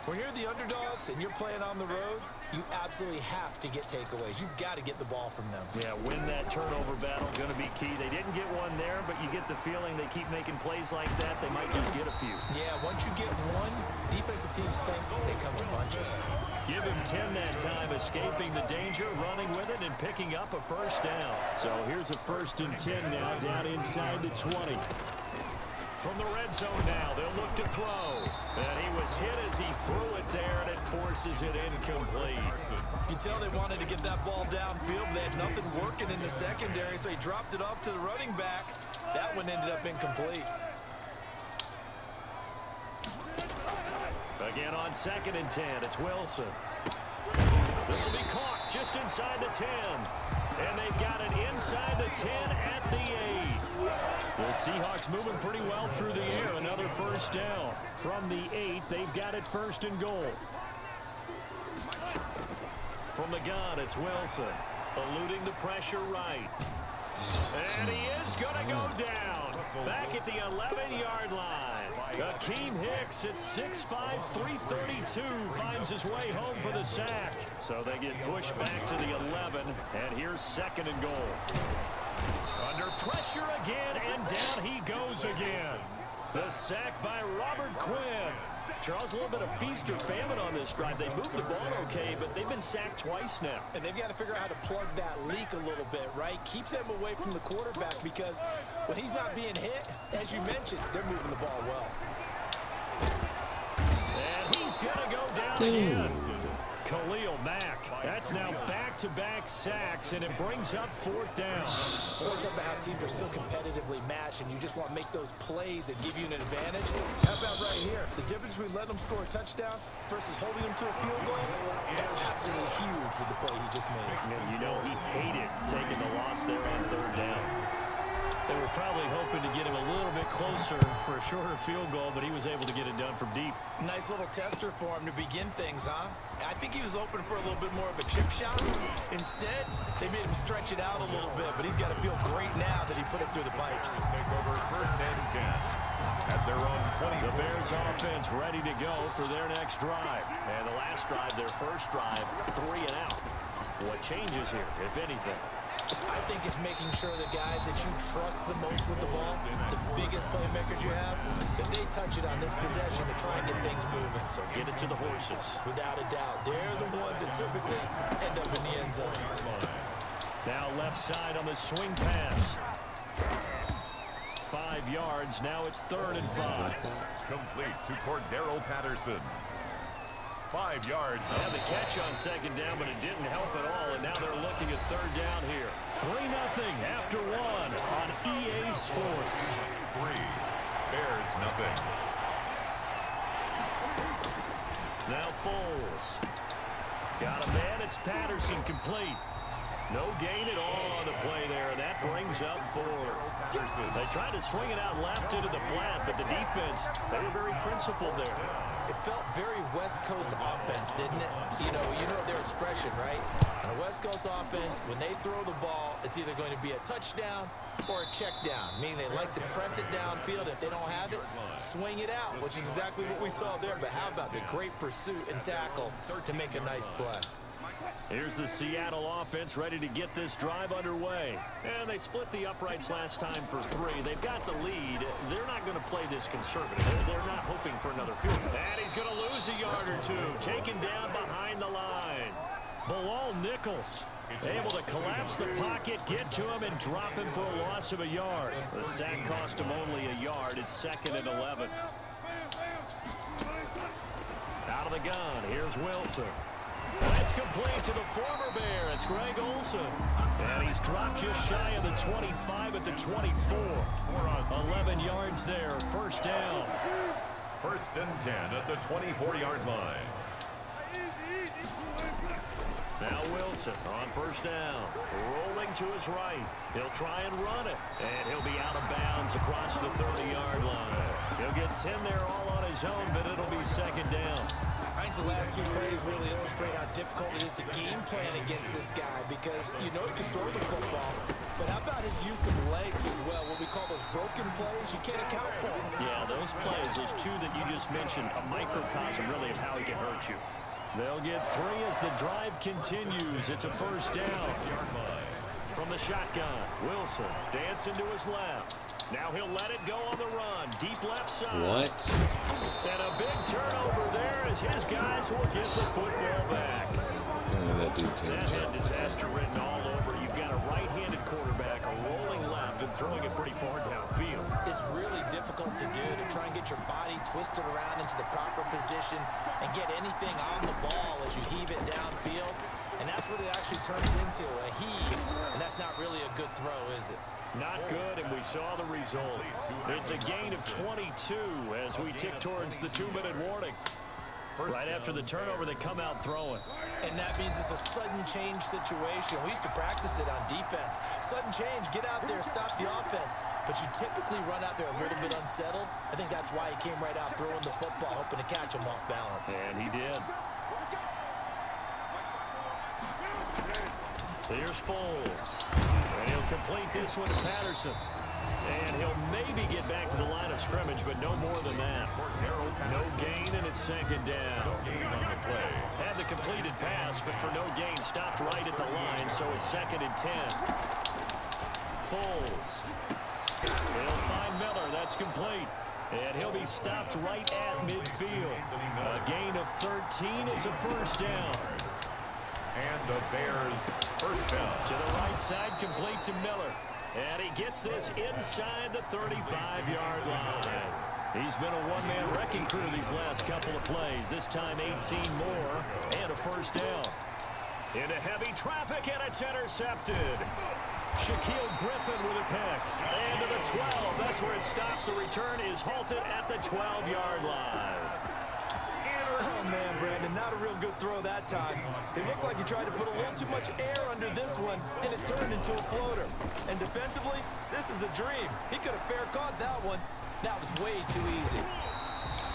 When you're the underdogs and you're playing on the road, you absolutely have to get takeaways. You've got to get the ball from them. Yeah, win that turnover battle, going to be key. They didn't get one there, but you get the feeling they keep making plays like that, they might just get a few. Yeah, once you get one, defensive teams think they come in bunches. Give him 10 that time, escaping the danger, running with it, and picking up a 1st down. So here's a 1st and 10 now, down inside the 20. From the red zone now, they'll look to throw. And he was hit as he threw it there, and it forces it incomplete. You can tell they wanted to get that ball downfield, but they had nothing working in the secondary, so he dropped it off to the running back. That one ended up incomplete. Again on 2nd and 10, it's Wilson. This will be caught just inside the 10. And they've got it inside the 10 at the 8. The Seahawks moving pretty well through the air. Another 1st down. From the 8, they've got it 1st and goal. From the gun, it's Wilson. Eluding the pressure right. And he is going to go down. Back at the 11-yard line. Akeem Hicks at 6'5", 332 finds his way home for the sack. So they get pushed back to the 11, and here's 2nd and goal. Under pressure again, and down he goes again. The sack by Robert Quinn. Charles, a little bit of feast or famine on this drive. They moved the ball okay, but they've been sacked twice now. And they've got to figure out how to plug that leak a little bit, right? Keep them away from the quarterback, because when he's not being hit, as you mentioned, they're moving the ball well. And he's going to go down again. Khalil Mack. That's now back-to-back sacks, and it brings up 4th down. Boy, something about how teams are so competitively matched and you just want to make those plays that give you an advantage. How about right here? The difference between letting them score a touchdown versus holding them to a field goal, that's absolutely huge with the play he just made. And you know, he hated taking the loss there on third down. They were probably hoping to get him a little bit closer for a shorter field goal, but he was able to get it done from deep. Nice little tester for him to begin things, huh? I think he was hoping for a little bit more of a chip shot. Instead, they made him stretch it out a little bit, but he's got to feel great now that he put it through the pipes. Take over first and 10 at their own 20. The Bears offense ready to go for their next drive. And the last drive, their first drive, 3 and out. What changes here, if anything? I think it's making sure the guys that you trust the most with the ball, the biggest playmakers you have, that they touch it on this possession to try and get things moving. So get it to the horses. Without a doubt, they're the ones that typically end up in the end zone. Now left side on the swing pass. 5 yards. Now it's 3rd and 5. Complete to Cordero Patterson. 5 yards. Had the catch on second down, but it didn't help at all, and now they're looking at third down here. 3-0 after 1 on EA Sports. 3. Bears nothing. Now Foles. Got a man. It's Patterson complete. No gain at all on the play there, and that brings up 4th. They tried to swing it out left into the flat, but the defense, they were very principled there. It felt very West Coast offense, didn't it? You know their expression, right? On a West Coast offense, when they throw the ball, it's either going to be a touchdown or a check down, meaning they like to press it downfield. If they don't have it, swing it out, which is exactly what we saw there. But how about the great pursuit and tackle to make a nice play? Here's the Seattle offense ready to get this drive underway. And they split the uprights last time for 3. They've got the lead. They're not going to play this conservative. They're not hoping for another field goal. And he's going to lose a yard or 2. Taken down behind the line. Bilal Nichols able to collapse the pocket, get to him, and drop him for a loss of a yard. The sack cost him only a yard. It's 2nd and 11. Out of the gun. Here's Wilson. That's complete to the former Bear. It's Greg Olsen. And he's dropped just shy of the 25 at the 24. 11 yards there. First down. 1st and 10 at the 24-yard line. Now Wilson on first down. Rolling to his right. He'll try and run it. And he'll be out of bounds across the 30-yard line. He'll get 10 there all on his own, but it'll be 2nd down. I think the last 2 plays really illustrate how difficult it is to game plan against this guy because you know he can throw the football, but how about his use of legs as well, what we call those broken plays? You can't account for them. Yeah, those plays, those 2 that you just mentioned, a microcosm really of how he can hurt you. They'll get 3 as the drive continues. It's a first down. From the shotgun, Wilson dancing to his left. Now he'll let it go on the run. Deep left side. What? And a big turnover there as his guys will get the football back. That dude came That had out. disaster written all over. You've got a right-handed quarterback, a rolling left, and throwing it pretty far downfield. It's really difficult to do, to try and get your body twisted around into the proper position and get anything on the ball as you heave it downfield. And that's what it actually turns into, a heave. And that's not really a good throw, is it? Not good, and we saw the result. It's a gain of 22 as we tick towards the 2-minute warning. Right after the turnover, they come out throwing. And that means it's a sudden change situation. We used to practice it on defense. Sudden change, get out there, stop the offense. But you typically run out there a little bit unsettled. I think that's why he came right out throwing the football, hoping to catch him off balance. And he did. Here's Foles. And he'll complete this one to Patterson. And he'll maybe get back to the line of scrimmage, but no more than that. No gain, and it's 2nd down. Had the completed pass, but for no gain, stopped right at the line, so it's 2nd and 10. Foles. He'll find Miller. That's complete. And he'll be stopped right at midfield. A gain of 13. It's a first down. And the Bears first down. To the right side, complete to Miller. And he gets this inside the 35-yard line. He's been a one-man wrecking crew these last couple of plays. This time 18 more and a first down. Into heavy traffic, and it's intercepted. Shaquille Griffin with a pick. And to the 12. That's where it stops. The return is halted at the 12-yard line. Oh, man, Brandon, not a real good throw that time. It looked like he tried to put a little too much air under this one, and it turned into a floater. And defensively, this is a dream. He could have fair caught that one. That was way too easy.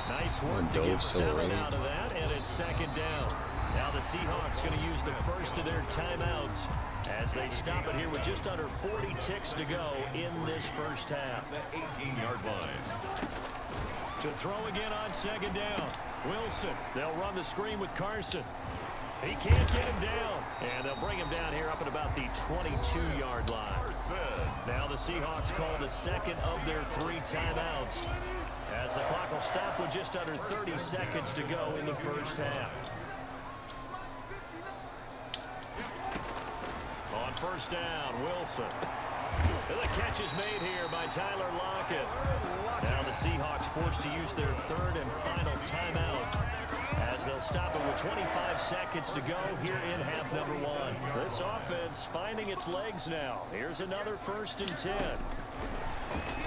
Nice work to get 7 out of that, and it's second down. Now the Seahawks going to use the first of their timeouts as they stop it here with just under 40 ticks to go in this first half. The 18-yard line. To throw again on second down. Wilson, they'll run the screen with Carson. He can't get him down. And they'll bring him down here up at about the 22-yard line. Now the Seahawks call the second of their 3 timeouts, as the clock will stop with just under 30 seconds to go in the first half. On first down, Wilson. And the catch is made here by Tyler Lockett. Now the Seahawks forced to use their 3rd and final timeout, as they'll stop it with 25 seconds to go here in half number 1. This offense finding its legs now. Here's another 1st and 10.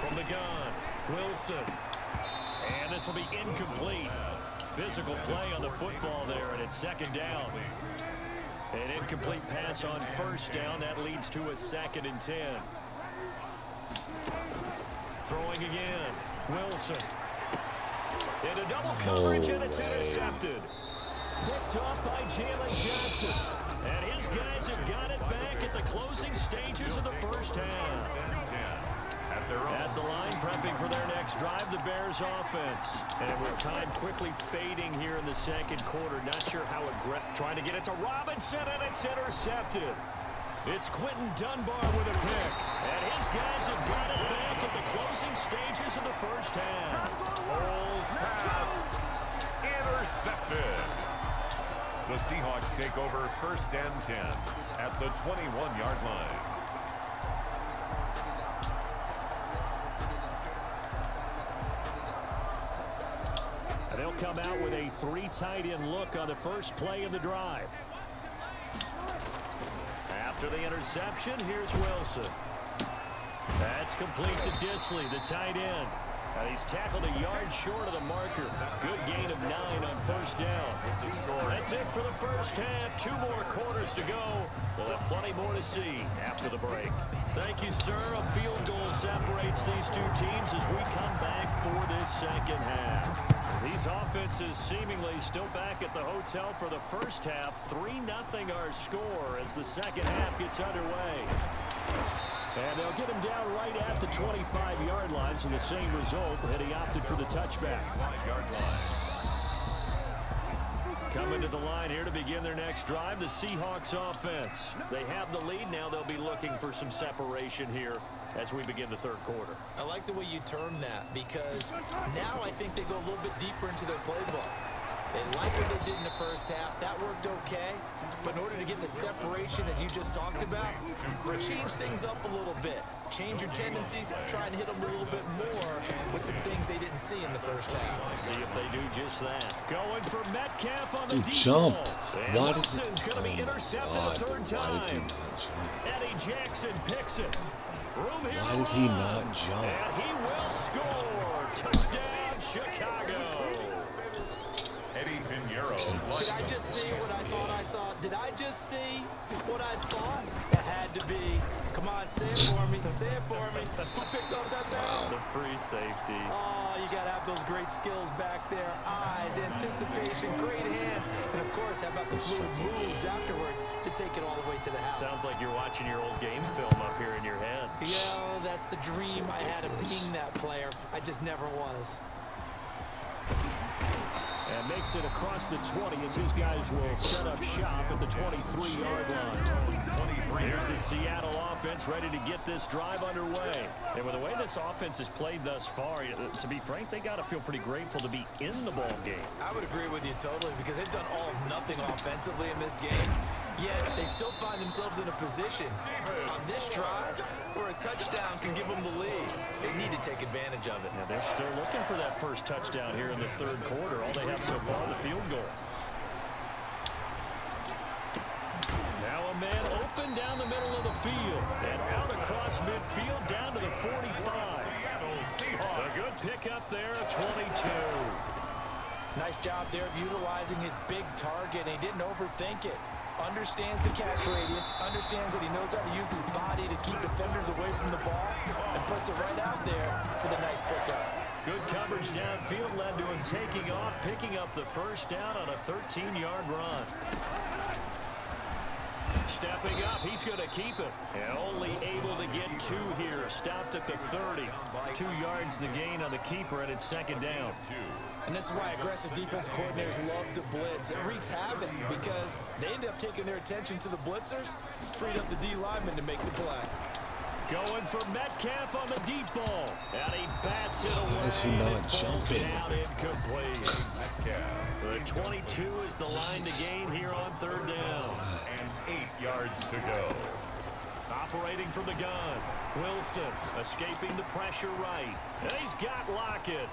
From the gun, Wilson. And this will be incomplete. Physical play on the football there, and it's second down. An incomplete pass on first down. That leads to a 2nd and 10. Throwing again. Wilson. Into double coverage, and it's intercepted. Picked off by Jalen Johnson. And his guys have got it back at the closing stages of the first half. At the line, prepping for their next drive, the Bears offense. And with time quickly fading here in the second quarter, not sure how aggressive. Trying to get it to Robinson, and it's intercepted. It's Quentin Dunbar with a pick. And his guys have got it back at the closing stages of the first half. Ball's pass intercepted. The Seahawks take over 1st and 10 at the 21-yard line. They'll come out with a 3 tight end look on the first play of the drive. After the interception, here's Wilson. That's complete to Disley, the tight end. And he's tackled a yard short of the marker. Good gain of 9 on first down. That's it for the first half. 2 more quarters to go. We'll have plenty more to see after the break. Thank you, sir. A field goal separates these 2 teams as we come back for this second half. These offenses seemingly still back at the hotel for the first half. 3-0 our score as the second half gets underway. And they'll get him down right at the 25-yard line, so the same result, and he opted for the touchback. 1-yard line. Coming to the line here to begin their next drive, the Seahawks offense. They have the lead. Now they'll be looking for some separation here as we begin the third quarter. I like the way you term that, because now I think they go a little bit deeper into their playbook. They like what they did in the first half. That worked okay. But in order to get the separation that you just talked about, change things up a little bit. Change your tendencies, try and hit them a little bit more with some things they didn't see in the first half. See if they do just that. Going for Metcalf on the deep jump. ball. And Why did Wilson's going to be intercepted a 3rd time. Eddie Jackson picks it. Room here. Why did he not jump? And he will score. Touchdown, Chicago. Eddie Pinheiro. Did I just see what I thought I saw? Did I just see what I thought? It had to be. Come on, say it for me. Say it for me. Who picked up that pass? It's a free safety. Oh, you got to have those great skills back there. Eyes, anticipation, great hands. And, of course, how about the fluid moves afterwards to take it all the way to the house? Sounds like you're watching your old game film up here in your head. Yeah, that's the dream I had of being that player. I just never was. And makes it across the 20 as his guys will set up shop at the 23-yard line. Here's the Seattle offense ready to get this drive underway. And with the way this offense has played thus far, to be frank, they got to feel pretty grateful to be in the ball game. I would agree with you totally, because they've done all of nothing offensively in this game. Yet they still find themselves in a position on this drive where a touchdown can give them the lead. They need to take advantage of it. Now they're still looking for that first touchdown here in the third quarter. All they have so far, the field goal. Now a man open down the middle of the field. And out midfield down to the 45. A good pickup there at 22. Nice job there of utilizing his big target. He didn't overthink it. Understands the catch radius, understands that he knows how to use his body to keep defenders away from the ball, and puts it right out there for the nice pickup. Good coverage downfield led to him taking off, picking up the first down on a 13-yard run. Stepping up, he's going to keep it. And only able to get 2 here. Stopped at the 30. 2 yards the gain on the keeper, and it's second down. And this is why aggressive defense coordinators love to blitz. It wreaks havoc because they end up taking their attention to the blitzers, freed up the D lineman to make the play. Going for Metcalf on the deep ball. And he bats it away. Is he And not it falls jumping? down incomplete. The 22 is the line to gain here on third down. And 8 yards to go. Operating from the gun. Wilson escaping the pressure right. And he's got Lockett.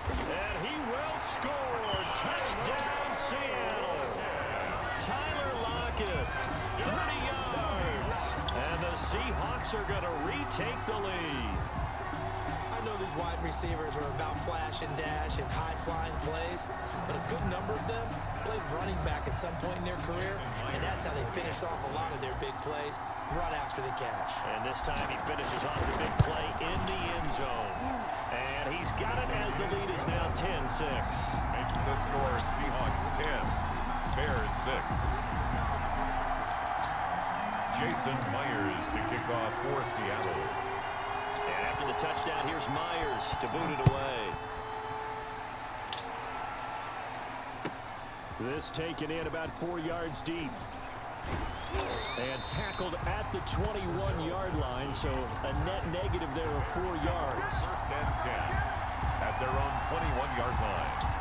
And he will score. Touchdown, Seattle. Tyler Lockett, 30 yards. And the Seahawks are going to retake the lead. I know these wide receivers are about flash and dash and high-flying plays, but a good number of them played running back at some point in their career, and that's how they finish off a lot of their big plays, run after the catch. And this time he finishes off the big play in the end zone. And he's got it as the lead is now 10-6. Makes the score Seahawks 10, Bears 6. Jason Myers to kick off for Seattle. And after the touchdown, here's Myers to boot it away. This taken in about 4 yards deep. And tackled at the 21-yard line, so a net negative there of 4 yards. First and 10 at their own 21-yard line.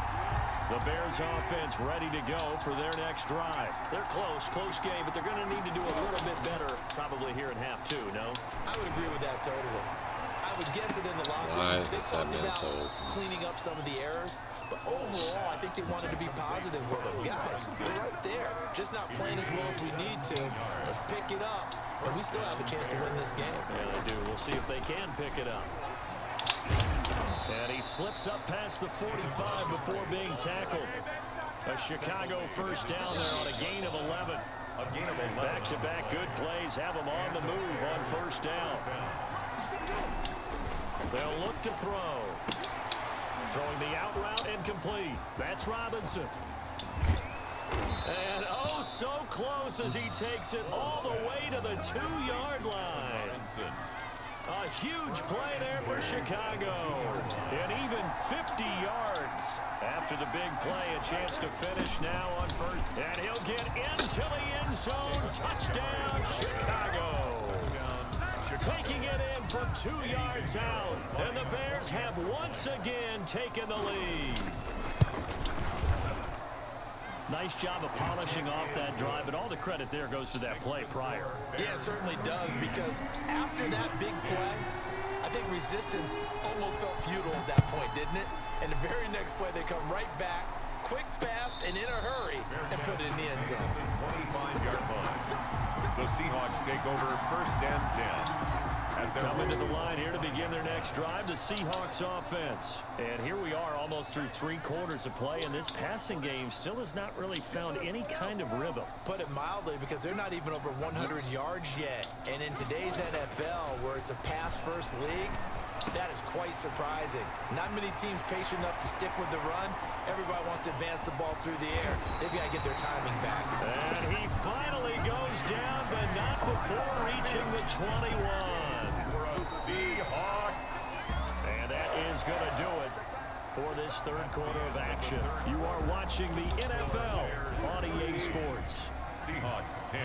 The Bears offense ready to go for their next drive. They're close game, but they're going to need to do a little bit better probably here in half 2, no? I would agree with that totally. I would guess it in the locker room. They talked about cleaning up some of the errors, but overall, I think they wanted to be positive with them. Guys, they're right there, just not playing as well as we need to. Let's pick it up, and we still have a chance to win this game. Yeah, they do. We'll see if they can pick it up. And he slips up past the 45 before being tackled. A Chicago first down there on a gain of 11. Back-to-back good plays have them on the move on first down. They'll look to throw. Throwing the out route incomplete. That's Robinson. And oh, so close as he takes it all the way to the 2-yard line. A huge play there for Chicago. And even 50 yards. After the big play, a chance to finish now on first. And he'll get into the end zone. Touchdown, Chicago. Taking it in from 2 yards out. And the Bears have once again taken the lead. Nice job of polishing off that drive, but all the credit there goes to that play prior. Yeah, it certainly does, because after that big play, I think resistance almost felt futile at that point, didn't it? And the very next play, they come right back, quick, fast, and in a hurry, and put it in the end zone. 25-yard line. The Seahawks take over first and 10. Coming to the line here to begin their next drive, the Seahawks offense. And here we are almost through 3 quarters of play, and this passing game still has not really found any kind of rhythm. Put it mildly, because they're not even over 100 yards yet. And in today's NFL, where it's a pass-first league, that is quite surprising. Not many teams patient enough to stick with the run. Everybody wants to advance the ball through the air. They've got to get their timing back. And he finally goes down, but not before reaching the 21. Seahawks. And that is going to do it for this third quarter of action. You are watching the NFL on EA Sports. Seahawks 10.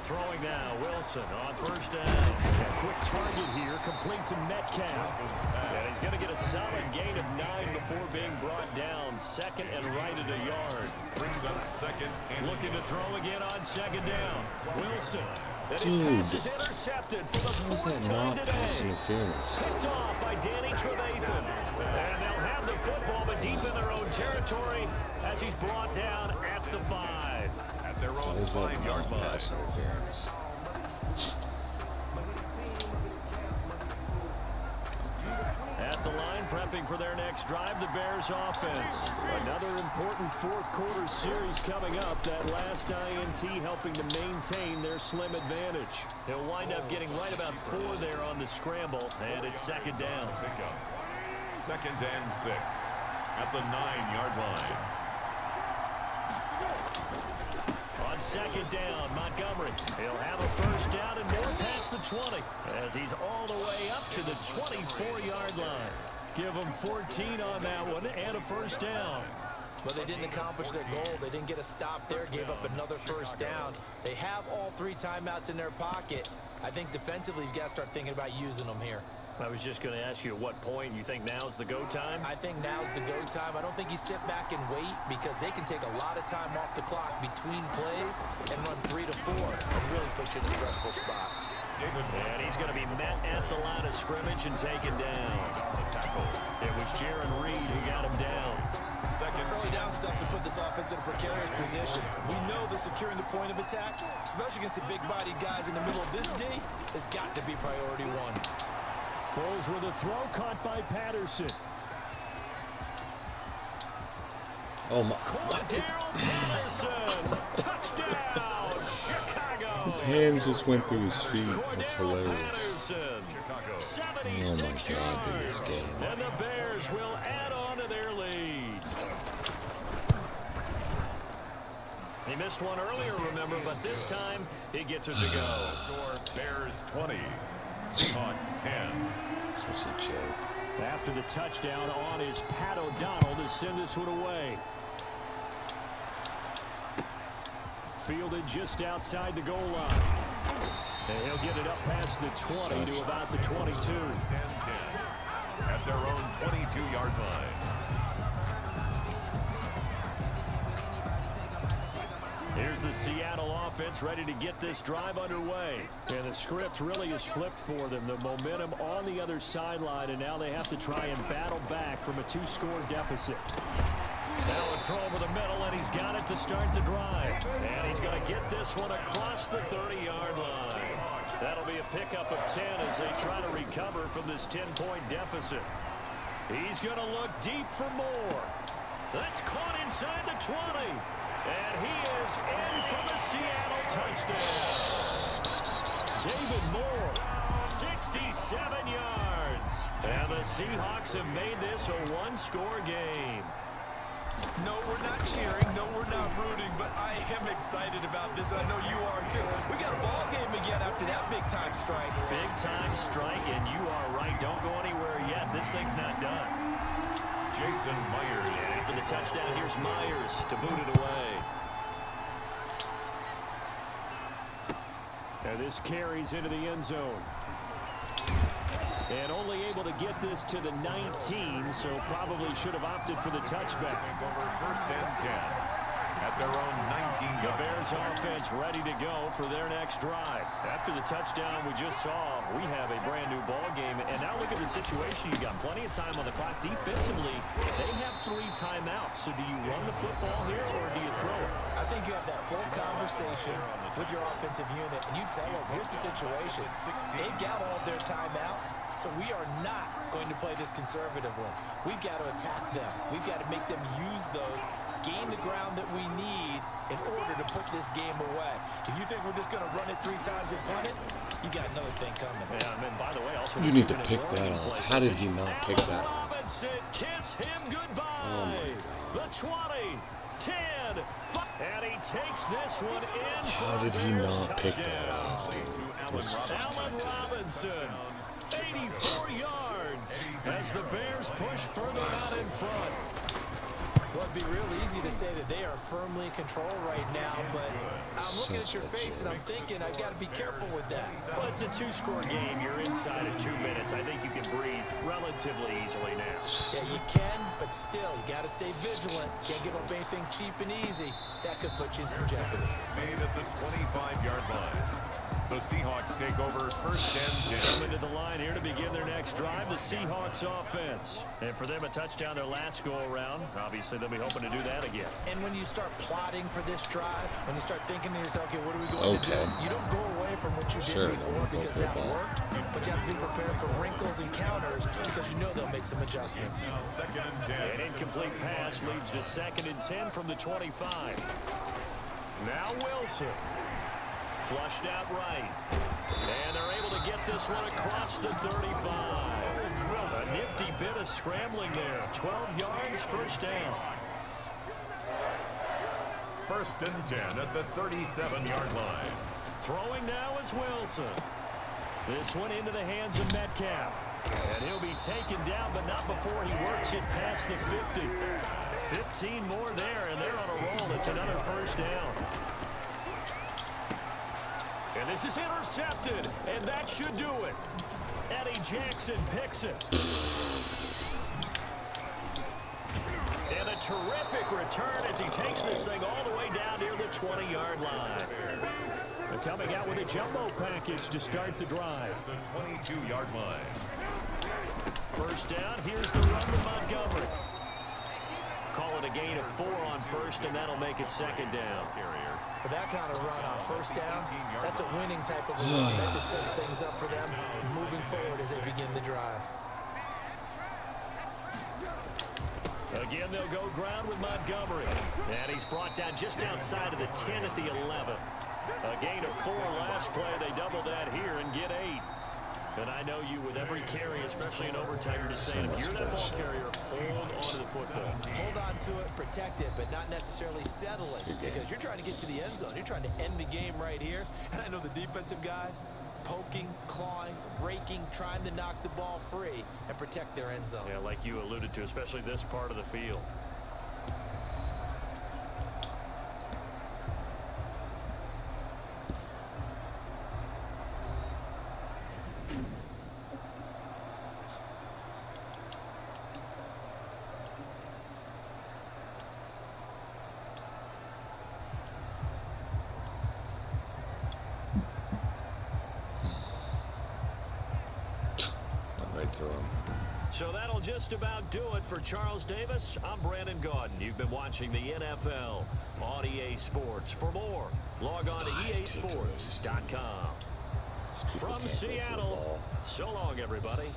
Throwing now, Wilson on first down. A quick target here, complete to Metcalf. And he's going to get a solid gain of 9 before being brought down. Second and right at a yard. Brings up second and looking to throw again on second down. Wilson. And his pass is intercepted for the 4th time today. Picked off by Danny Trevathan. And they'll have the football, but deep in their own territory as he's brought down at the 5. At their Why own is that 5-yard not line. pass interference? At the line, prepping for their next drive, the Bears offense. Another important fourth-quarter series coming up. That last INT helping to maintain their slim advantage. He'll wind up getting right about 4 there on the scramble, and it's second down. Pickup. 2nd and 6 at the 9-yard line. On second down, Montgomery. He'll have a first down and more past the 20 as he's all the way up to the 24-yard line. Give him 14 on that one and a first down. But they didn't accomplish their goal. They didn't get a stop there, gave up another first down. They have all 3 timeouts in their pocket. I think defensively you've got to start thinking about using them here. I was just going to ask you at what point you think now's the go time? I think now's the go time. I don't think you sit back and wait because they can take a lot of time off the clock between plays and run 3 to 4 and really put you in a stressful spot. And he's going to be met at the line of scrimmage and taken down. It was Jaron Reed who got him down. Early down stuff to put this offense in a precarious position. We know that securing the point of attack, especially against the big-bodied guys in the middle of this D, has got to be priority 1. Foles with a throw caught by Patterson. Oh my! Cordell Patterson, touchdown, Chicago. His hands just went through his feet. That's Cordell hilarious. Patterson, Oh 76 my God, yards, this game. and the Bears will add on to their lead. He missed one earlier, remember, but this time he gets it to go. Score Bears 20, Seahawks 10. Such a joke. After the touchdown on is Pat O'Donnell to send this one away. Fielded just outside the goal line. And he'll get it up past the 20 to about the 22. At their own 22-yard line. Here's the Seattle offense ready to get this drive underway. And the script really is flipped for them. The momentum on the other sideline, and now they have to try and battle back from a 2-score deficit. Now a throw over the middle, and he's got it to start the drive. And he's going to get this one across the 30-yard line. That'll be a pickup of 10 as they try to recover from this 10-point deficit. He's going to look deep for more. That's caught inside the 20. And he is in for the Seattle touchdown. David Moore, 67 yards. And the Seahawks have made this a 1-score game. No, we're not cheering. No, we're not rooting. But I am excited about this, and I know you are too. We got a ball game again after that big-time strike. Big-time strike, and you are right. Don't go anywhere yet. This thing's not done. Jason Myers. And after the touchdown, here's Myers to boot it away. And this carries into the end zone. And only able to get this to the 19, so probably should have opted for the touchback. Over 1st and 10. At their own 19. The Bears offense ready to go for their next drive. After the touchdown we just saw, we have a brand new ball game. And now look at the situation. You got plenty of time on the clock. Defensively, they have 3 timeouts. So do you run the football here or do you throw it? I think you have that full conversation with your offensive unit, and you tell them, here's the situation. They've got all of their timeouts, so we are not going to play this conservatively. We've got to attack them. We've got to make them use those, gain the ground that we need in order to put this game away. If you think we're just going to run it 3 times and punt it, you got another thing coming. Yeah, and then by the way, also You need to pick that off. How did he not pick that off? Robinson, kiss him goodbye. Oh my God. The 20, 10, 5, and he takes this one in. How did he not pick that off? Allen Robinson, 84 yards as the Bears push further out in front. Well, it'd be real easy to say that they are firmly in control right now, but I'm looking at your face and I'm thinking I've got to be careful with that. Well, it's a 2-score game. You're inside of 2 minutes. I think you can breathe relatively easily now. Yeah, you can, but still, you got to stay vigilant. Can't give up anything cheap and easy. That could put you in some jeopardy. Made at the 25-yard line. The Seahawks take over first and 10. Coming to the line here to begin their next drive, the Seahawks offense. And for them, a touchdown their last go-around. Obviously, they'll be hoping to do that again. And when you start plotting for this drive, when you start thinking to yourself, okay, what are we going to do? You don't go away from what you did before because that worked, but you have to be prepared for wrinkles and counters because you know they'll make some adjustments. Second and 10. An incomplete pass leads to 2nd and 10 from the 25. Now Wilson. Flushed out right. And they're able to get this one across the 35. A nifty bit of scrambling there. 12 yards, first down. First and 10 at the 37-yard line. Throwing now is Wilson. This one into the hands of Metcalf. And he'll be taken down, but not before he works it past the 50. 15 more there, and they're on a roll. It's another first down. And this is intercepted, and that should do it. Eddie Jackson picks it. And a terrific return as he takes this thing all the way down near the 20-yard line. They're coming out with a jumbo package to start the drive. The 22-yard line. First down, here's the run to Montgomery. Call it a gain of 4 on first, and that'll make it 2nd down. For that kind of run on first down, that's a winning type of a run. That just sets things up for them moving forward as they begin the drive. Again, they'll go ground with Montgomery. And he's brought down just outside of the 10 at the 11. A gain of 4 last play. They double that here and get 8. And I know you, with every carry, especially in overtime, you're just saying, if you're that ball carrier, hold on to the football. Hold on to it, protect it, but not necessarily settle it, because you're trying to get to the end zone. You're trying to end the game right here. And I know the defensive guys poking, clawing, raking, trying to knock the ball free and protect their end zone. Yeah, like you alluded to, especially this part of the field. So that'll just about do it for Charles Davis. I'm Brandon Gaudin. You've been watching the NFL on EA Sports. For more, log on to easports.com. From Seattle, so long, everybody.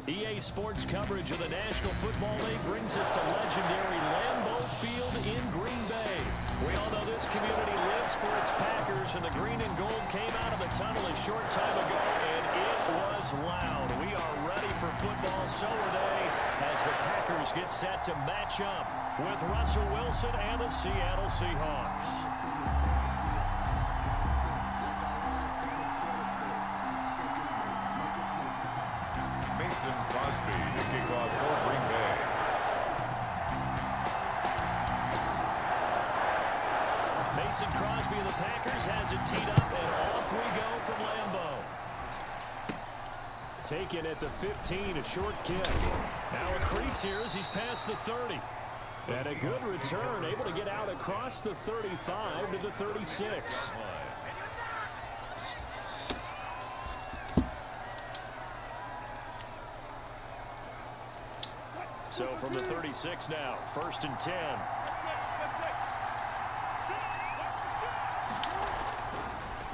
EA Sports coverage of the National Football League brings us to legendary Lambeau Field in Green Bay. We all know this community lives for its Packers, and the green and gold came out of the tunnel a short time ago, and it was loud. We are ready for football, so are they, as the Packers get set to match up with Russell Wilson and the Seattle Seahawks. Mason Crosby to kick off for Green Bay. Mason Crosby of the Packers has it teed up, and off we go from Lambeau. Taken at the 15, a short kick. Now a crease here as he's past the 30. And a good return, able to get out across the 35 to the 36. So from the 36 now, 1st and 10.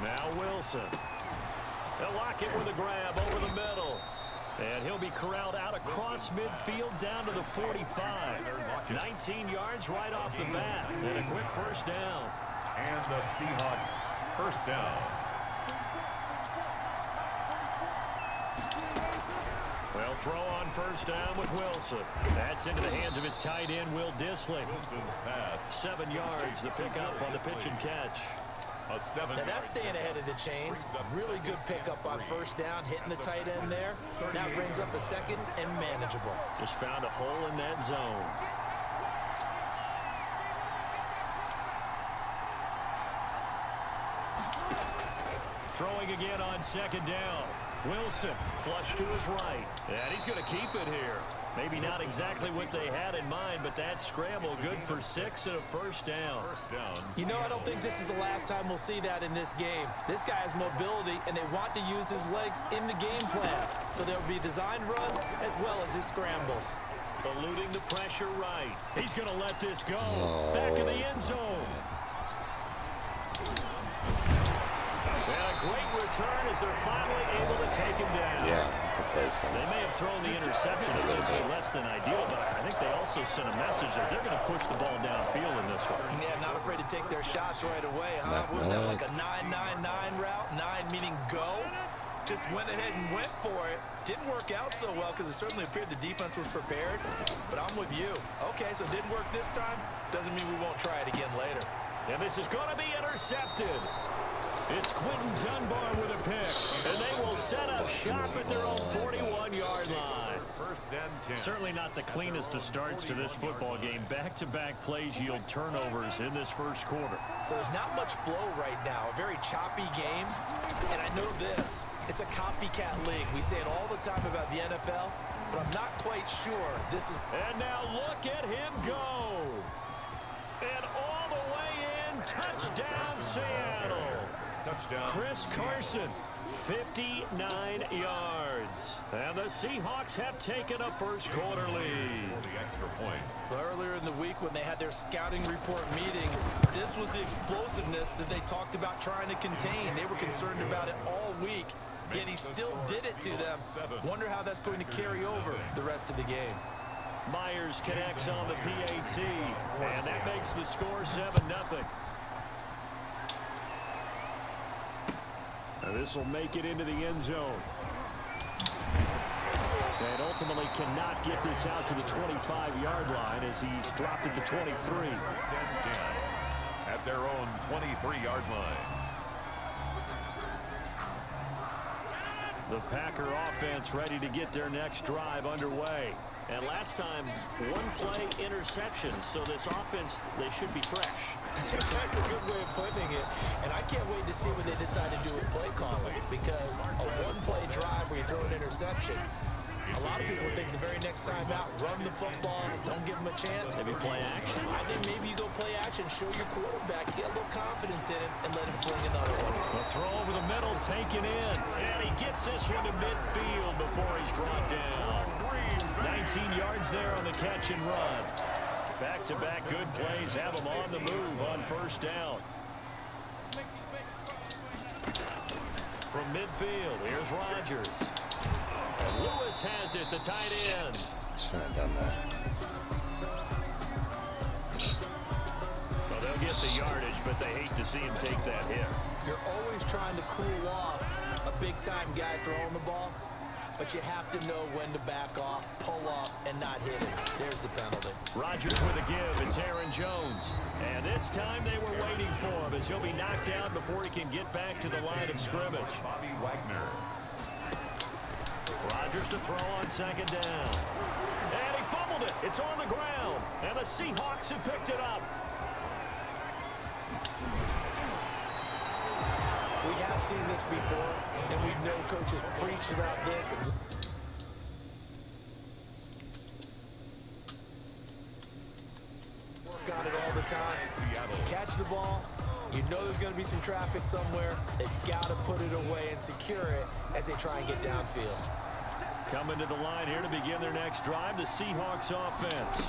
Now Wilson. They'll lock it with a grab over the middle. And he'll be corralled out across midfield down to the 45. 19 yards right off the bat. And a quick first down. And the Seahawks first down. Well, throw on first down with Wilson. That's into the hands of his tight end, Will Dissly. Wilson's pass. 7 yards, the pickup on the pitch and catch. A 7. Now that's staying ahead of the chains. Really good pickup on first down, hitting the tight end there. Now brings up a second and manageable. Just found a hole in that zone. Throwing again on second down. Wilson flush to his right. And he's going to keep it here. Maybe not exactly what they had in mind, but that scramble good for 6 and a first down. You know, I don't think this is the last time we'll see that in this game. This guy has mobility, and they want to use his legs in the game plan. So there'll be designed runs as well as his scrambles. Eluding the pressure right. He's going to let this go. Back in the end zone. And a great return as they're finally able to take him down. Yeah, they may have thrown the interception a little bit less than ideal, but I think they also sent a message that they're going to push the ball downfield in this one. Yeah, not afraid to take their shots right away, huh? What was that, like a 9-9-9 route? 9 meaning go? Just went ahead and went for it. Didn't work out so well because it certainly appeared the defense was prepared, but I'm with you. Okay, so it didn't work this time. Doesn't mean we won't try it again later. And this is going to be intercepted. It's Quentin Dunbar with a pick, and they will set up shop at their own 41-yard line. First and 10. Certainly not the cleanest of starts to this football game. Back-to-back plays yield turnovers in this first quarter. So there's not much flow right now. A very choppy game, and I know this. It's a copycat league. We say it all the time about the NFL, but I'm not quite sure this is... And now look at him go. And all the way in, touchdown Seattle. Touchdown. Chris Carson, 59 yards. And the Seahawks have taken a first quarter lead. For the extra point. Well, earlier in the week when they had their scouting report meeting, this was the explosiveness that they talked about trying to contain. They were concerned about it all week, yet he still did it to them. Wonder how that's going to carry over the rest of the game. Myers connects on the PAT, and that makes the score 7-0. This will make it into the end zone. And ultimately cannot get this out to the 25-yard line as he's dropped at the 23. First and 10 at their own 23-yard line. The Packer offense ready to get their next drive underway. And last time, one-play interception. So this offense, they should be fresh. That's a good way of putting it. And I can't wait to see what they decide to do with play calling, because a one-play drive where you throw an interception, a lot of people think the very next time out, run the football, don't give them a chance. Maybe play action. I think maybe you go play action, show your quarterback, get a little confidence in him, and let him fling another one. A throw over the middle, taken in. And he gets this one to midfield before he's brought down. 19 yards there on the catch and run. Back-to-back good plays have him on the move on first down. From midfield, here's Rodgers. And Lewis has it, the tight end. Shouldn't have done that. Well, they'll get the the yardage, but they hate to see him take that hit. You're always trying to cool off a big-time guy throwing the ball, but you have to know when to back off, pull up, and not hit it. There's the penalty. Rodgers with a give. It's Aaron Jones. And this time they were waiting for him as he'll be knocked down before he can get back to the line of scrimmage. Bobby Wagner. Rodgers to throw on second down. And he fumbled it. It's on the ground. And the Seahawks have picked it up. We have seen this before, and we know coaches preach about this. Work on it all the time. Catch the ball. You know there's going to be some traffic somewhere. They've got to put it away and secure it as they try and get downfield. Coming to the line here to begin their next drive, the Seahawks offense.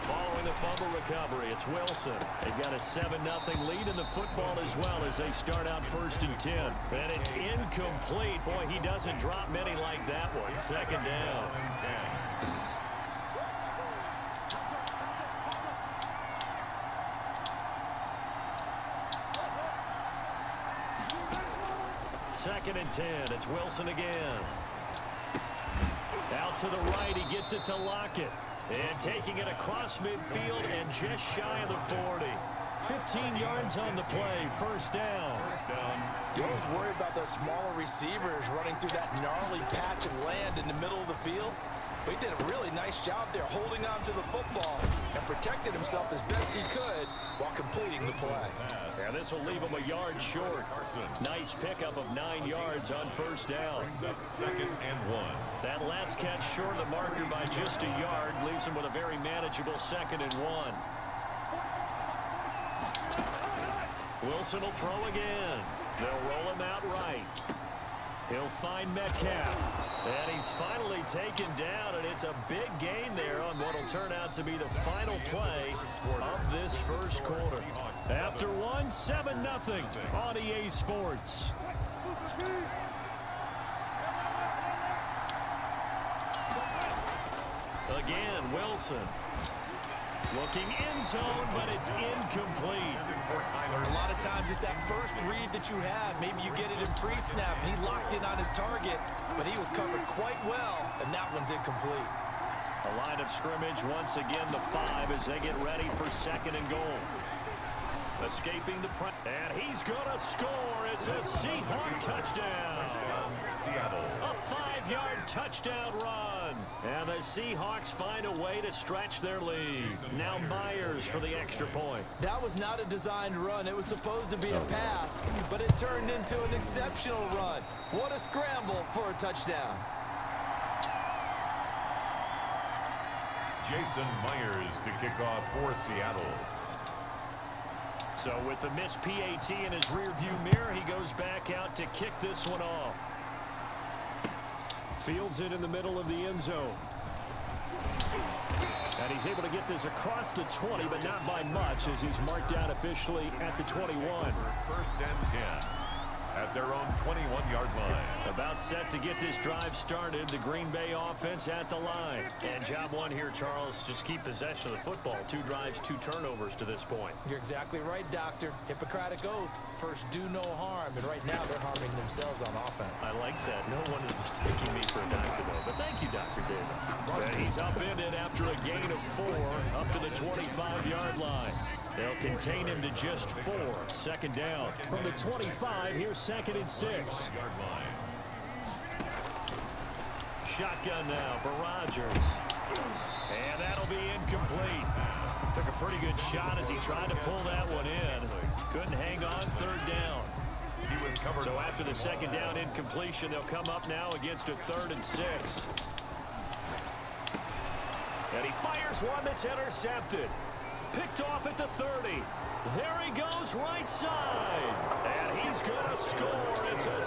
Following the fumble recovery, it's Wilson. They've got a 7-0 lead in the football as well as they start out 1st and 10. And it's incomplete. Boy, he doesn't drop many like that one. Second down. Second and 10. It's Wilson again. Out to the right, he gets it to Lockett. And taking it across midfield and just shy of the 40. 15 yards on the play, first down. You always worry about those smaller receivers running through that gnarly patch of land in the middle of the field. But he did a really nice job there holding on to the football and protected himself as best he could while completing the play. Yeah, this will leave him a yard short. Nice pickup of 9 yards on first down. Brings up 2nd and 1. That last catch short of the marker by just a yard leaves him with a very manageable 2nd and 1. Wilson will throw again. They'll roll him out right. He'll find Metcalf. And he's finally taken down, and it's a big gain there on what will turn out to be the final play of this first quarter. After one, 7-0 on EA Sports. Again, Wilson. Looking end zone, but it's incomplete. A lot of times it's that first read that you have. Maybe you get it in pre-snap, and he locked in on his target, but he was covered quite well, and that one's incomplete. A line of scrimmage, once again, the 5 as they get ready for 2nd and goal. Escaping the press, and he's going to score. It's a Seahawk touchdown. Seattle. A 5-yard touchdown run. And the Seahawks find a way to stretch their lead. Now Myers for the extra point. That was not a designed run. It was supposed to be a pass, but it turned into an exceptional run. What a scramble for a touchdown. Jason Myers to kick off for Seattle. So with the missed PAT in his rearview mirror, he goes back out to kick this one off. Fields it in the middle of the end zone. And he's able to get this across the 20, but not by much as he's marked down officially at the 21. 1st and 10 at their own 21-yard line. About set to get this drive started. The Green Bay offense at the line. And job one here, Charles, just keep possession of the football. 2 drives, 2 turnovers to this point. You're exactly right, Doctor. Hippocratic oath. First, do no harm. And right now, they're harming themselves on offense. I like that. No one is mistaking me for a doctor, though. But thank you, Dr. Davis. And he's upended after a gain of 4 up to the 25-yard line. They'll contain him to just 4. 2nd down. From the 25, here's 2nd and 6. Shotgun now for Rodgers. And that'll be incomplete. Took a pretty good shot as he tried to pull that one in. Couldn't hang on. 3rd down. He was covered. So after the 2nd down incompletion, they'll come up now against a 3rd and 6. And he fires one that's intercepted. Picked off at the 30. There he goes right side. And he's going to score. It's a